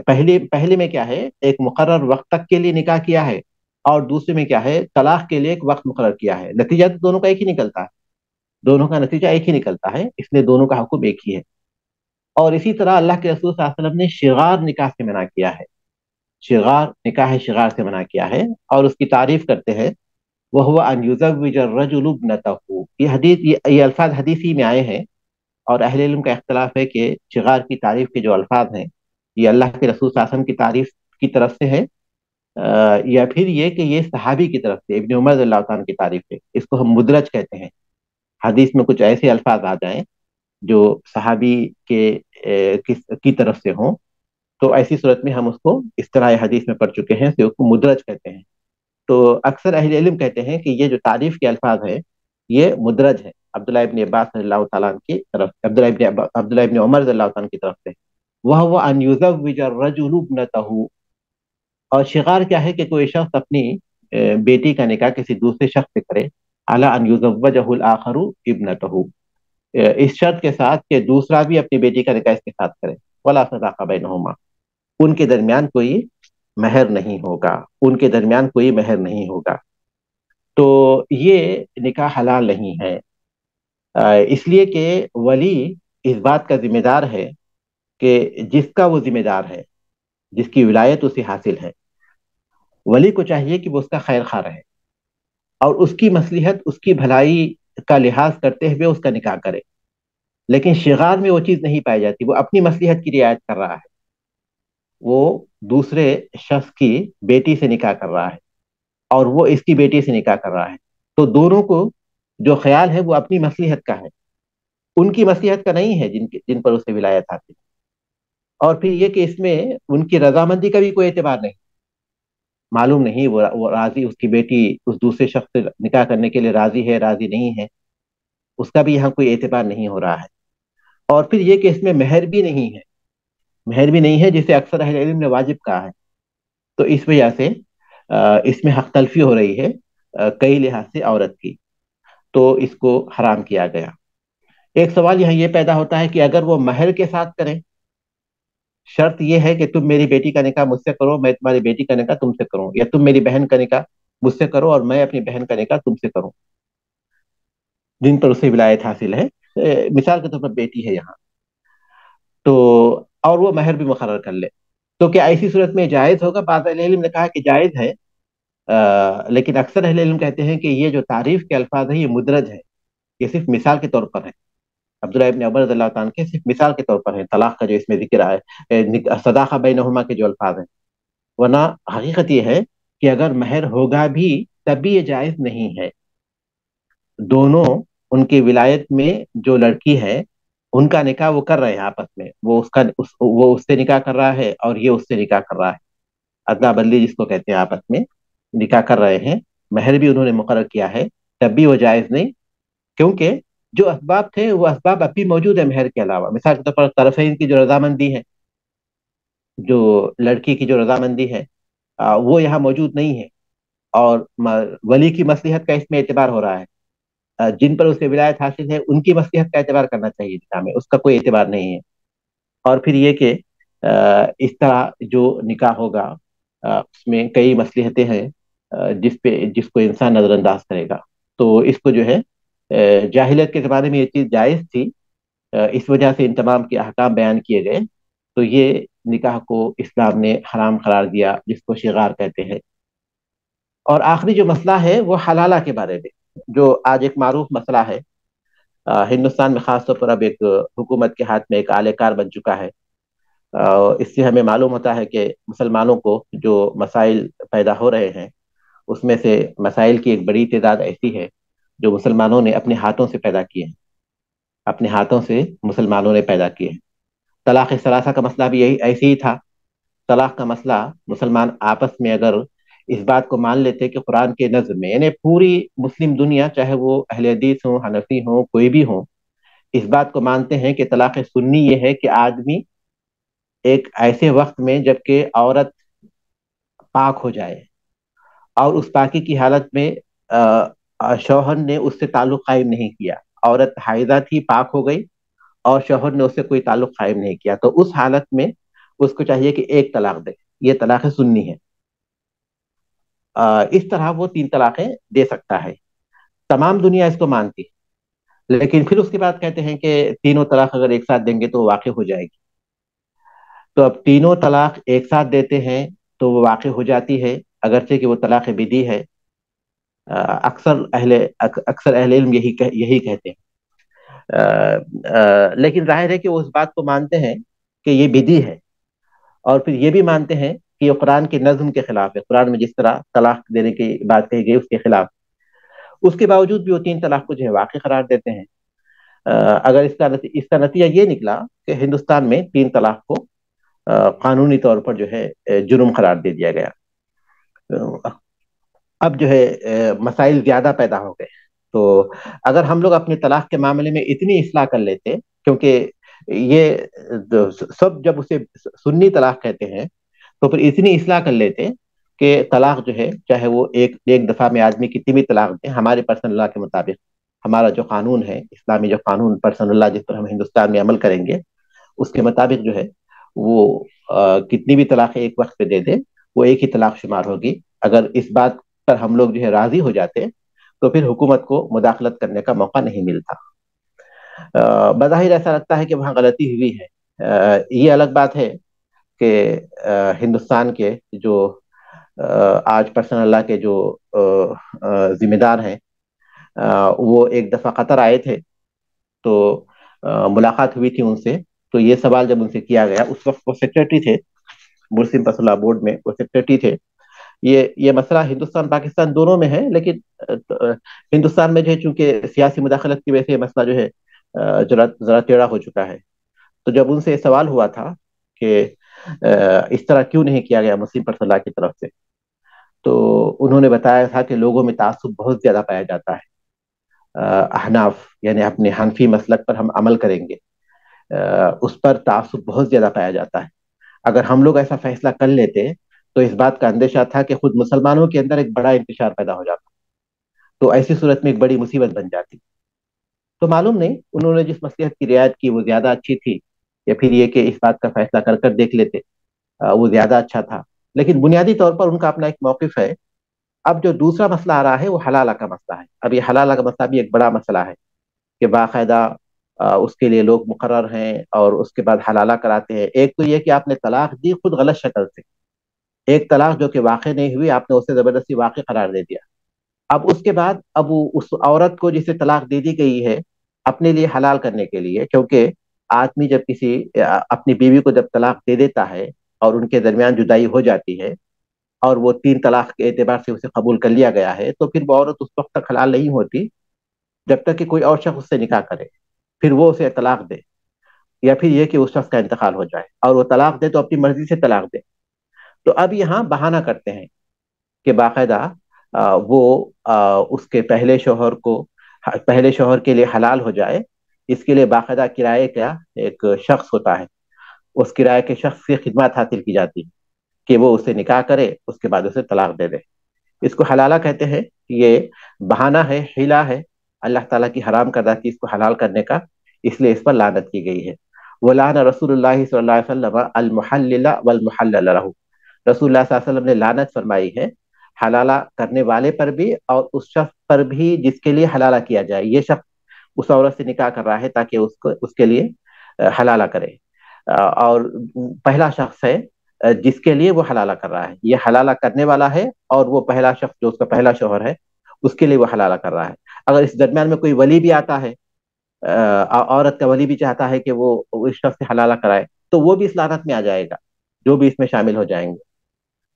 پہلے میں کیا ہے، ایک مقرر وقت تک کے لیے نکاح کیا ہے، اور دوسرے میں کیا ہے، طلاق کے لیے ایک وقت مقرر کیا ہے. نتیجہ تو دونوں کا ایک ہی نکلتا ہے، دونوں کا نتیجہ ایک ہی نکلتا ہے، اس لیے دونوں کا حکم ایک ہی ہے. اور اسی طرح اللہ کے رسول صلی اللہ علیہ وسلم نے شغار نکاح سے منع کیا ہے، شغار نکاح شغار سے منع کیا ہے، اور اس کی تعریف کرتے ہیں وہ ان یزوج الرجل ابنتہ. یہ حدیث، یہ الفاظ حدیثی میں آئے ہیں، اور اہل علم کا اختلاف ہے کہ شغار کی تعریف کے جو الفاظ ہیں یہ اللہ کے رسول صلی اللہ علیہ وسلم کی تعریف کی طرف سے ہے یا پھر یہ کہ یہ صحابی کی طرف سے ابن عمر رضی اللہ تعالیٰ کی تعریف ہے. اس کو ہم مدرج کہتے ہیں. حدیث میں کچھ ایسے الفاظ آ جائیں جو صحابی کی طرف سے ہوں، تو ایسی صورت میں ہم اس کو اس طرح حدیث میں پڑھ چکے ہیں تو اس کو مدرج کہتے ہیں. تو اکثر اہل علم کہتے ہیں کہ یہ جو تعریف کے الفاظ ہیں یہ مدرج ہے عبداللہ ابن عباس رضی اللہ تعالیٰ عنہ کی طرف، عبداللہ ابن عمر رضی اللہ تعالیٰ عنہ کی طرف سے. وہ ان یزوج الرجل ابنتہ، اور شغار کیا ہے کہ کوئی شخص اپنی بیٹی کا نکاح کسی دوسرے شخص سے کرے، علی ان یزوجہ الآخر ابنتہ، اس شرط کے ساتھ کہ دوسرا بھی اپنی بیٹی کا نکاح اس کے ساتھ کرے. ولا صداق بینہما، ان کے درمیان کوئی مہر نہیں ہوگا، ان کے درمیان کوئی مہر نہیں ہوگا. تو یہ نکاح حلال نہیں ہے، اس لیے کہ ولی اس بات کا ذمہ دار ہے کہ جس کا وہ ذمہ دار ہے، جس کی ولایت اسے حاصل ہے، ولی کو چاہیے کہ وہ اس کا خیر خواہ رہے، اور اس کی مصلحت، اس کی بھلائی کا لحاظ کرتے ہوئے اس کا نکاح کرے. لیکن شغار میں وہ چیز نہیں پائی جاتی، وہ اپنی مصلحت کی رعایت کر رہا ہے، وہ دوسرے شخص کی بیٹی سے نکاح کر رہا ہے اور وہ اس کی بیٹی سے نکاح کر رہا ہے. تو دونوں کو جو خیال ہے وہ اپنی مصلحت کا ہے، ان کی مصلحت کا نہیں ہے جن پر اسے ولایت حاصل ہے۔ اور پھر یہ کہ اس میں ان کی رضامندی کا بھی کوئی اعتبار نہیں، معلوم نہیں وہ راضی، اس کی بیٹی اس دوسرے شخص سے نکاح کرنے کے لیے راضی ہے راضی نہیں ہے، اس کا بھی یہاں کوئی اعتبار نہیں ہو رہا ہے۔ اور پھر یہ کہ اس میں مہر بھی نہیں ہے، مہر بھی نہیں ہے جسے اکثر اہل علم نے واجب کہا ہے، تو اس وجہ سے اس میں حق تلفی ہو رہی ہے کئی لحاظ سے عورت کی، تو اس کو حرام کیا گیا۔ ایک سوال یہاں یہ پیدا ہوتا ہے کہ اگر وہ مہر کے ساتھ کریں، شرط یہ ہے کہ تم میری بیٹی کا نکاح مجھ سے کرو، میں تمہاری بیٹی کا نکاح تم سے کروں، یا تم میری بہن کا نکاح مجھ سے کرو اور میں اپنی بہن کا نکاح تم سے کروں، جن پر اسے ولایت حاصل ہے، مثال کے طور پر بیٹی ہے یہاں، تو اور وہ مہر بھی مقرر کر لے، تو کیا ایسی صورت میں جائز ہوگا؟ بعض اہل علم نے کہا کہ جائز ہے، لیکن اکثر اہل علم کہتے ہیں کہ یہ جو تعریف کے الفاظ ہیں یہ مدرج ہے، یہ صرف مثال کے طور پر ہے، عبداللہ ابن عمر رضی اللہ تعالیٰ عنہ کے صرف مثال کے طور پر ہے، طلاق کا جو اس میں ذکر ہے، صداقہ بینہما کے جو الفاظ ہیں، ورنہ حقیقت یہ ہے کہ اگر مہر ہوگا بھی تب بھی یہ جائز نہیں ہے۔ دونوں ان کی ولایت میں جو لڑکی ہے ان کا نکاح وہ کر رہے ہیں آپس میں، وہ اس سے نکاح کر رہا ہے اور یہ اس سے نکاح کر رہا ہے، ادنا بدلی جس کو کہتے ہیں، آپس میں نکاح کر رہے ہیں، مہر بھی انہوں نے مقرر کیا ہے، تب بھی وہ جائز نہیں، کیونکہ جو اسباب تھے وہ اسباب اب بھی موجود ہے مہر کے علاوہ، مثال کے طور پر طرفین کی جو رضامندی ہے، جو لڑکی کی جو رضامندی ہے وہ یہاں موجود نہیں ہے، اور ولی کی مصلحت کا اس میں اعتبار ہو رہا ہے، جن پر اسے ولایت حاصل ہے ان کی مصلحت کا اعتبار کرنا چاہیے نکاح میں، اس کا کوئی اعتبار نہیں ہے۔ اور پھر یہ کہ اس طرح جو نکاح ہوگا اس میں کئی مصلحتیں ہیں، جس کو انسان نظر انداز کرے گا، تو اس کو جو ہے جاہلیت کے زمانے میں یہ چیز جائز تھی، اس وجہ سے ان تمام کے احکام بیان کیے گئے، تو یہ نکاح کو اسلام نے حرام قرار دیا، جس کو شغار کہتے ہیں۔ اور آخری جو مسئلہ ہے وہ حلالہ کے بارے میں، جو آج ایک معروف مسئلہ ہے، ہندوستان میں خاص طور پر اب ایک حکومت کے ہاتھ میں ایک اعلی کار بن چکا ہے، اس سے ہمیں معلوم ہوتا ہے کہ مسلمانوں کو جو مسائل پیدا ہو رہے ہیں، اس میں سے مسائل کی ایک بڑی تعداد ایسی ہے جو مسلمانوں نے اپنے ہاتھوں سے پیدا کیے ہیں، اپنے ہاتھوں سے مسلمانوں نے پیدا کیے ہیں۔ طلاق ثلاثہ کا مسئلہ بھی یہی ایسے ہی تھا، طلاق کا مسئلہ مسلمان آپس میں اگر اس بات کو مان لیتے کہ قرآن کے نظم میں، یعنی پوری مسلم دنیا، چاہے وہ اہل حدیث ہوں، حنفی ہوں، کوئی بھی ہوں، اس بات کو مانتے ہیں کہ طلاق سنی یہ ہے کہ آدمی ایک ایسے وقت میں جبکہ عورت پاک ہو جائے، اور اس پاکی کی حالت میں شوہر نے اس سے تعلق قائم نہیں کیا، عورت حائضہ تھی، پاک ہو گئی، اور شوہر نے اس سے کوئی تعلق قائم نہیں کیا، تو اس حالت میں اس کو چاہیے کہ ایک طلاق دے، یہ طلاق سنی ہے۔ اس طرح وہ 3 طلاقیں دے سکتا ہے، تمام دنیا اس کو مانتی، لیکن پھر اس کے بعد کہتے ہیں کہ تینوں طلاق اگر ایک ساتھ دیں گے تو وہ واقع ہو جائے گی، تو اب تینوں طلاق ایک ساتھ دیتے ہیں تو وہ واقع ہو جاتی ہے، اگرچہ کہ وہ طلاق بدی ہے، اکثر اہل علم یہی کہتے ہیں، لیکن ظاہر ہے کہ وہ اس بات کو مانتے ہیں کہ یہ بدی ہے، اور پھر یہ بھی مانتے ہیں کہ یہ قرآن کے نظم کے خلاف ہے، قرآن میں جس طرح طلاق دینے کی بات کہی گئی اس کے خلاف، اس کے باوجود بھی وہ 3 طلاق کو جو ہے واقع قرار دیتے ہیں۔ اگر اس کا نتیجہ یہ نکلا کہ ہندوستان میں 3 طلاق کو قانونی طور پر جو ہے جرم قرار دے دیا گیا، اب جو ہے مسائل زیادہ پیدا ہو گئے، تو اگر ہم لوگ اپنے طلاق کے معاملے میں اتنی اصلاح کر لیتے، کیونکہ یہ سب جب اسے سنی طلاق کہتے ہیں تو پھر اتنی اصلاح کر لیتے کہ طلاق جو ہے چاہے وہ ایک دفعہ میں آدمی کتنی بھی طلاق دیں، ہمارے پرسنل لا کے مطابق، ہمارا جو قانون ہے اسلامی، جو قانون پرسنل لا جس پر ہم ہندوستان میں عمل کریں گے، اس کے مطابق جو ہے وہ کتنی بھی طلاقیں ایک وقت پہ دے دے وہ ایک ہی طلاق شمار ہوگی۔ اگر اس بات پر ہم لوگ جو ہے راضی ہو جاتے تو پھر حکومت کو مداخلت کرنے کا موقع نہیں ملتا۔ بظاہر ایسا لگتا ہے کہ وہاں غلطی ہوئی ہے، یہ الگ بات ہے کہ ہندوستان کے جو آج پرسنل لا کے جو ذمہ دار ہیں، وہ ایک دفعہ قطر آئے تھے، تو ملاقات ہوئی تھی ان سے، تو یہ سوال جب ان سے کیا گیا، اس وقت وہ سیکرٹری تھے مسلم پرسنل لا بورڈ میں، وہ سیکرٹری تھے، یہ مسئلہ ہندوستان پاکستان دونوں میں ہے، لیکن ہندوستان میں جو ہے چونکہ سیاسی مداخلت کی وجہ سے یہ مسئلہ جو ہے ذرا ٹیڑھا ہو چکا ہے. تو جب ان سے یہ سوال ہوا تھا کہ اس طرح کیوں نہیں کیا گیا مسلم پرسنل لا کی طرف سے، تو انہوں نے بتایا تھا کہ لوگوں میں تعصب بہت زیادہ پایا جاتا ہے. احناف یعنی اپنے حنفی مسلک پر ہم عمل کریں گے، اس پر تعصب بہت زیادہ پایا جاتا ہے. اگر ہم لوگ ایسا فیصلہ کر لیتے تو اس بات کا اندیشہ تھا کہ خود مسلمانوں کے اندر ایک بڑا انتشار پیدا ہو جاتا، تو ایسی صورت میں ایک بڑی مصیبت بن جاتی. تو معلوم نہیں انہوں نے جس مصلحت کی رعایت کی وہ زیادہ اچھی تھی، یا پھر یہ کہ اس بات کا فیصلہ کر کر دیکھ لیتے وہ زیادہ اچھا تھا. لیکن بنیادی طور پر ان کا اپنا ایک موقف ہے. اب جو دوسرا مسئلہ آ رہا ہے وہ حلالہ کا مسئلہ ہے. اب یہ حلالہ کا مسئلہ بھی ایک بڑا مسئلہ ہے کہ باقاعدہ اس کے لیے لوگ مقرر ہیں اور اس کے بعد حلالہ کراتے ہیں. ایک تو یہ کہ آپ نے طلاق دی خود غلط شکل سے، ایک طلاق جو کہ واقع نہیں ہوئی آپ نے اسے زبردستی واقع قرار دے دیا. اب اس کے بعد اب اس عورت کو جسے طلاق دے دی گئی ہے اپنے لیے حلال کرنے کے لیے، کیونکہ آدمی جب کسی اپنی بیوی کو جب طلاق دے دیتا ہے اور ان کے درمیان جدائی ہو جاتی ہے اور وہ 3 طلاق کے اعتبار سے اسے قبول کر لیا گیا ہے، تو پھر وہ عورت اس وقت تک حلال نہیں ہوتی جب تک کہ کوئی اور شخص اس سے نکاح کرے، پھر وہ اسے طلاق دے، یا پھر یہ کہ اس شخص کا انتقال ہو جائے اور وہ طلاق دے تو اپنی مرضی سے طلاق دے. تو اب یہاں بہانہ کرتے ہیں کہ باقاعدہ وہ اس کے پہلے شوہر کے لیے حلال ہو جائے. اس کے لیے باقاعدہ کرائے کا ایک شخص ہوتا ہے، اس کرائے کے شخص سے خدمات حاصل کی جاتی ہے کہ وہ اسے نکاح کرے، اس کے بعد اسے طلاق دے دے. اس کو حلالہ کہتے ہیں. یہ بہانہ ہے، حیلہ ہے اللہ تعالیٰ کی حرام کردہ چیز کو حلال کرنے کا، اس لیے اس پر لعنت کی گئی ہے. وَلَعَنَ رسول اللہ صلی اللہ علیہ وسلم المحلل والمحلل لہ. رسول اللہ صلی اللہ علیہ وسلم نے لعنت فرمائی ہے حلالہ کرنے والے پر بھی اور اس شخص پر بھی جس کے لیے حلالہ کیا جائے. یہ شخص اس عورت سے نکاح کر رہا ہے تاکہ اس کے لیے حلالہ کرے، اور پہلا شخص ہے جس کے لیے وہ حلالہ کر رہا ہے. یہ حلالہ کرنے والا ہے اور وہ پہلا شخص جو اس کا پہلا شوہر ہے اس کے لیے وہ حلالہ کر رہا ہے. اگر اس درمیان میں کوئی ولی بھی آتا ہے، عورت کا ولی بھی چاہتا ہے کہ وہ اس شخص سے حلالہ کرائے، تو وہ بھی اس لعنت میں آ جائے گا، جو بھی اس میں شامل ہو جائیں گے.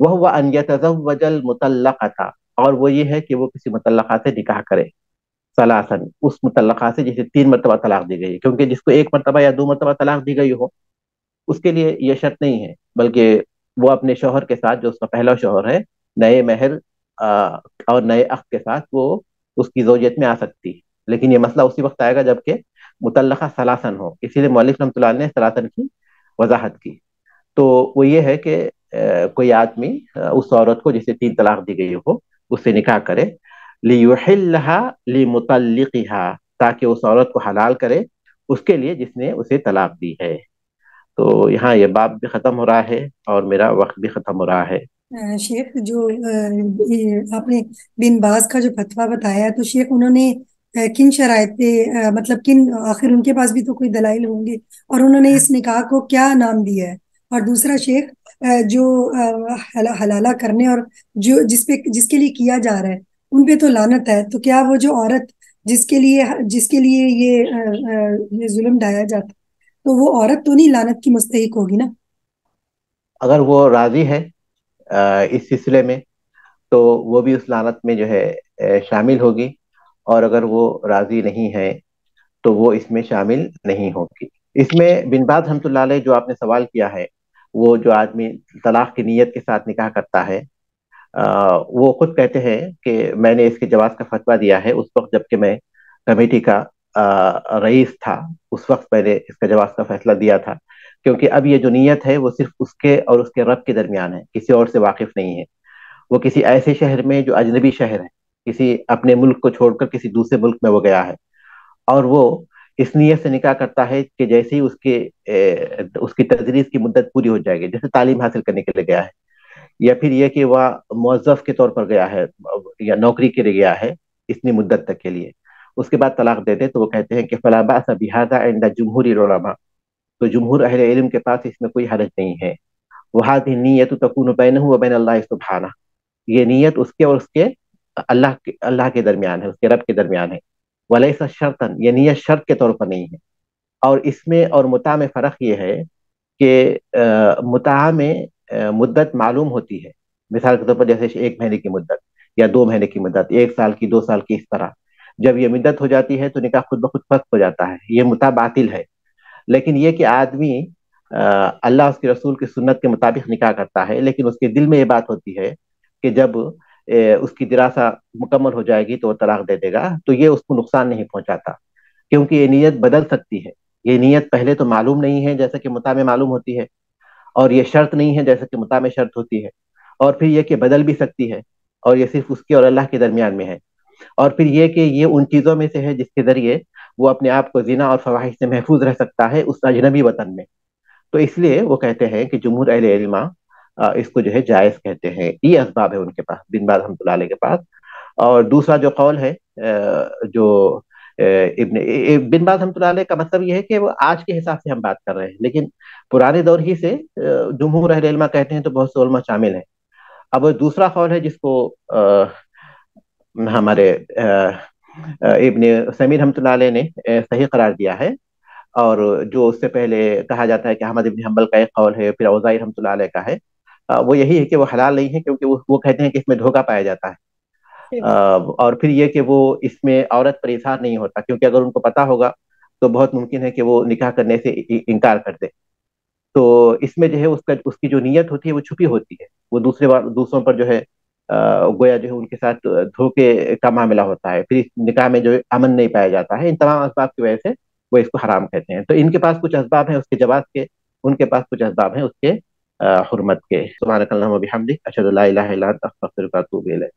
وہ ان یتزوج المطلقۃ، اور وہ یہ ہے کہ وہ کسی مطلقہ سے نکاح کرے ثلاثاً، اس مطلقہ سے جسے 3 مرتبہ طلاق دی گئی ہے. کیونکہ جس کو 1 مرتبہ یا 2 مرتبہ طلاق دی گئی ہو اس کے لیے یہ شرط نہیں ہے، بلکہ وہ اپنے شوہر کے ساتھ جو اس کا پہلا شوہر ہے نئے مہر اور نئے عقد کے ساتھ وہ اس کی زوجیت میں آ سکتی ہے. لیکن یہ مسئلہ اسی وقت آئے گا جبکہ مطلقہ ثلاثاً ہو. اسی لیے مؤلف رحمۃ اللہ علیہ نے ثلاثاً کی وضاحت کی. تو وہ یہ ہے کہ کوئی آدمی اس عورت کو جسے 3 طلاق دی گئی ہو اس سے نکاح کرے، لِيُحِلَّهَا لِمُطَلِّقِهَا، تاکہ اس عورت کو حلال کرے اس کے لیے جس نے اسے طلاق دی ہے. تو یہاں یہ باب بھی ختم ہو رہا ہے اور میرا وقت بھی ختم ہو رہا ہے. شیخ جو آپ نے بن باز کا جو فتویٰ بتایا تو شیخ انہوں نے کن شرائط پہ مطلب کن آخر ان کے پاس بھی تو کوئی دلائل ہوں گے، اور انہوں نے اس نکاح کو کیا نام دیا ہے؟ اور دوسرا شیخ جو حلالہ کرنے اور جو جس کے لیے کیا جا رہا ہے ان پہ تو لعنت ہے، تو کیا وہ جو عورت جس کے لیے یہ ظلم ڈھایا جاتا تو وہ عورت تو نہیں لعنت کی مستحق ہوگی نا؟ اگر وہ راضی ہے اس سلسلے میں تو وہ بھی اس لعنت میں جو ہے شامل ہوگی، اور اگر وہ راضی نہیں ہے تو وہ اس میں شامل نہیں ہوگی. اس میں بن باز رحمۃ اللہ علیہ جو آپ نے سوال کیا ہے، وہ جو آدمی طلاق کی نیت کے ساتھ نکاح کرتا ہے، وہ خود کہتے ہیں کہ میں نے اس کے جواز کا فتویٰ دیا ہے اس وقت جب کہ میں کمیٹی کا رئیس تھا. اس وقت میں نے اس کا جواز کا فیصلہ دیا تھا، کیونکہ اب یہ جو نیت ہے وہ صرف اس کے اور اس کے رب کے درمیان ہے، کسی اور سے واقف نہیں ہے. وہ کسی ایسے شہر میں جو اجنبی شہر ہے، کسی اپنے ملک کو چھوڑ کر کسی دوسرے ملک میں وہ گیا ہے، اور وہ اس نیت سے نکاح کرتا ہے کہ جیسے ہی اس کی تدریس کی مدت پوری ہو جائے گی، جیسے تعلیم حاصل کرنے کے لیے گیا ہے، یا پھر یہ کہ وہ موظف کے طور پر گیا ہے یا نوکری کے لیے گیا ہے اتنی مدت تک کے لیے، اس کے بعد طلاق دے دے، تو وہ کہتے ہیں کہ فلا باس بہذا عند جمہور العلماء، تو جمہور اہل علم کے پاس اس میں کوئی حرج نہیں ہے. وہذہ نیت تکون بینہ و بین اللہ سبحانہ، یہ نیت اس کے اور اس کے اللہ کے درمیان ہے، اس کے رب کے درمیان ہے. ولیس شرطا، یہ نیت شرط کے طور پر نہیں ہے. اور اس میں اور متاع میں فرق یہ ہے کہ متاع میں مدت معلوم ہوتی ہے، مثال کے طور پر جیسے 1 مہینے کی مدت یا 2 مہینے کی مدت، 1 سال کی، 2 سال کی، اس طرح جب یہ مدت ہو جاتی ہے تو نکاح خود بخود فسخ ہو جاتا ہے، یہ متع باطل ہے۔ لیکن یہ کہ آدمی اللہ اس کے رسول کی سنت کے مطابق نکاح کرتا ہے، لیکن اس کے دل میں یہ بات ہوتی ہے کہ جب اس کی دراسہ مکمل ہو جائے گی تو وہ طلاق دے دے گا، تو یہ اس کو نقصان نہیں پہنچاتا، کیونکہ یہ نیت بدل سکتی ہے۔ یہ نیت پہلے تو معلوم نہیں ہے جیسا کہ متع میں معلوم ہوتی ہے، اور یہ شرط نہیں ہے جیسا کہ متع میں شرط ہوتی ہے، اور پھر یہ کہ بدل بھی سکتی ہے، اور یہ صرف اس کے اور اللہ کے درمیان میں ہے۔ اور پھر یہ کہ یہ ان چیزوں میں سے ہے جس کے ذریعے وہ اپنے آپ کو زنا اور فواحش سے محفوظ رہ سکتا ہے اس اجنبی وطن میں۔ تو اس لیے وہ کہتے ہیں کہ جمہور اہل علم اس کو جو ہے جائز کہتے ہیں، یہ اسباب ہے ان کے پاس، بن باز رحمۃ اللہ علیہ کے پاس۔ اور دوسرا جو قول ہے جو بن باز رحمۃ اللہ علیہ کا مطلب یہ ہے کہ وہ آج کے حساب سے ہم بات کر رہے ہیں، لیکن پرانے دور ہی سے جمہور اہل علم کہتے ہیں تو بہت سے علماء شامل ہیں۔ اب دوسرا قول ہے جس کو ہمارے ابن سمیر رحمۃ اللہ علیہ نے صحیح قرار دیا ہے، اور جو اس سے پہلے کہا جاتا ہے کہ احمد ابن حنبل کا ایک قول ہے، پھر اوزاعی رحمۃ اللہ علیہ کا ہے، وہ یہی ہے کہ وہ حلال نہیں ہے، کیونکہ وہ کہتے ہیں کہ اس میں دھوکہ پایا جاتا ہے۔ اور پھر یہ کہ وہ اس میں عورت پر اظہار نہیں ہوتا، کیونکہ اگر ان کو پتا ہوگا تو بہت ممکن ہے کہ وہ نکاح کرنے سے انکار کر دے۔ تو اس میں جو ہے اس کی جو نیت ہوتی ہے وہ چھپی ہوتی ہے، وہ دوسروں پر جو ہے گویا جو ہے ان کے ساتھ دھوکے کا معاملہ ہوتا ہے، پھر اس نکاح میں جو ہے امن نہیں پایا جاتا ہے۔ ان تمام اسباب کی وجہ سے وہ اس کو حرام کہتے ہیں۔ تو ان کے پاس کچھ اسباب ہیں اس کے جواز کے، ان کے پاس کچھ اسباب ہیں اس کے حرمت کے۔ سبحانک اللہم و بحمدک، اشہد ان لا الہ الا انت، استغفرک و اتوب الیک۔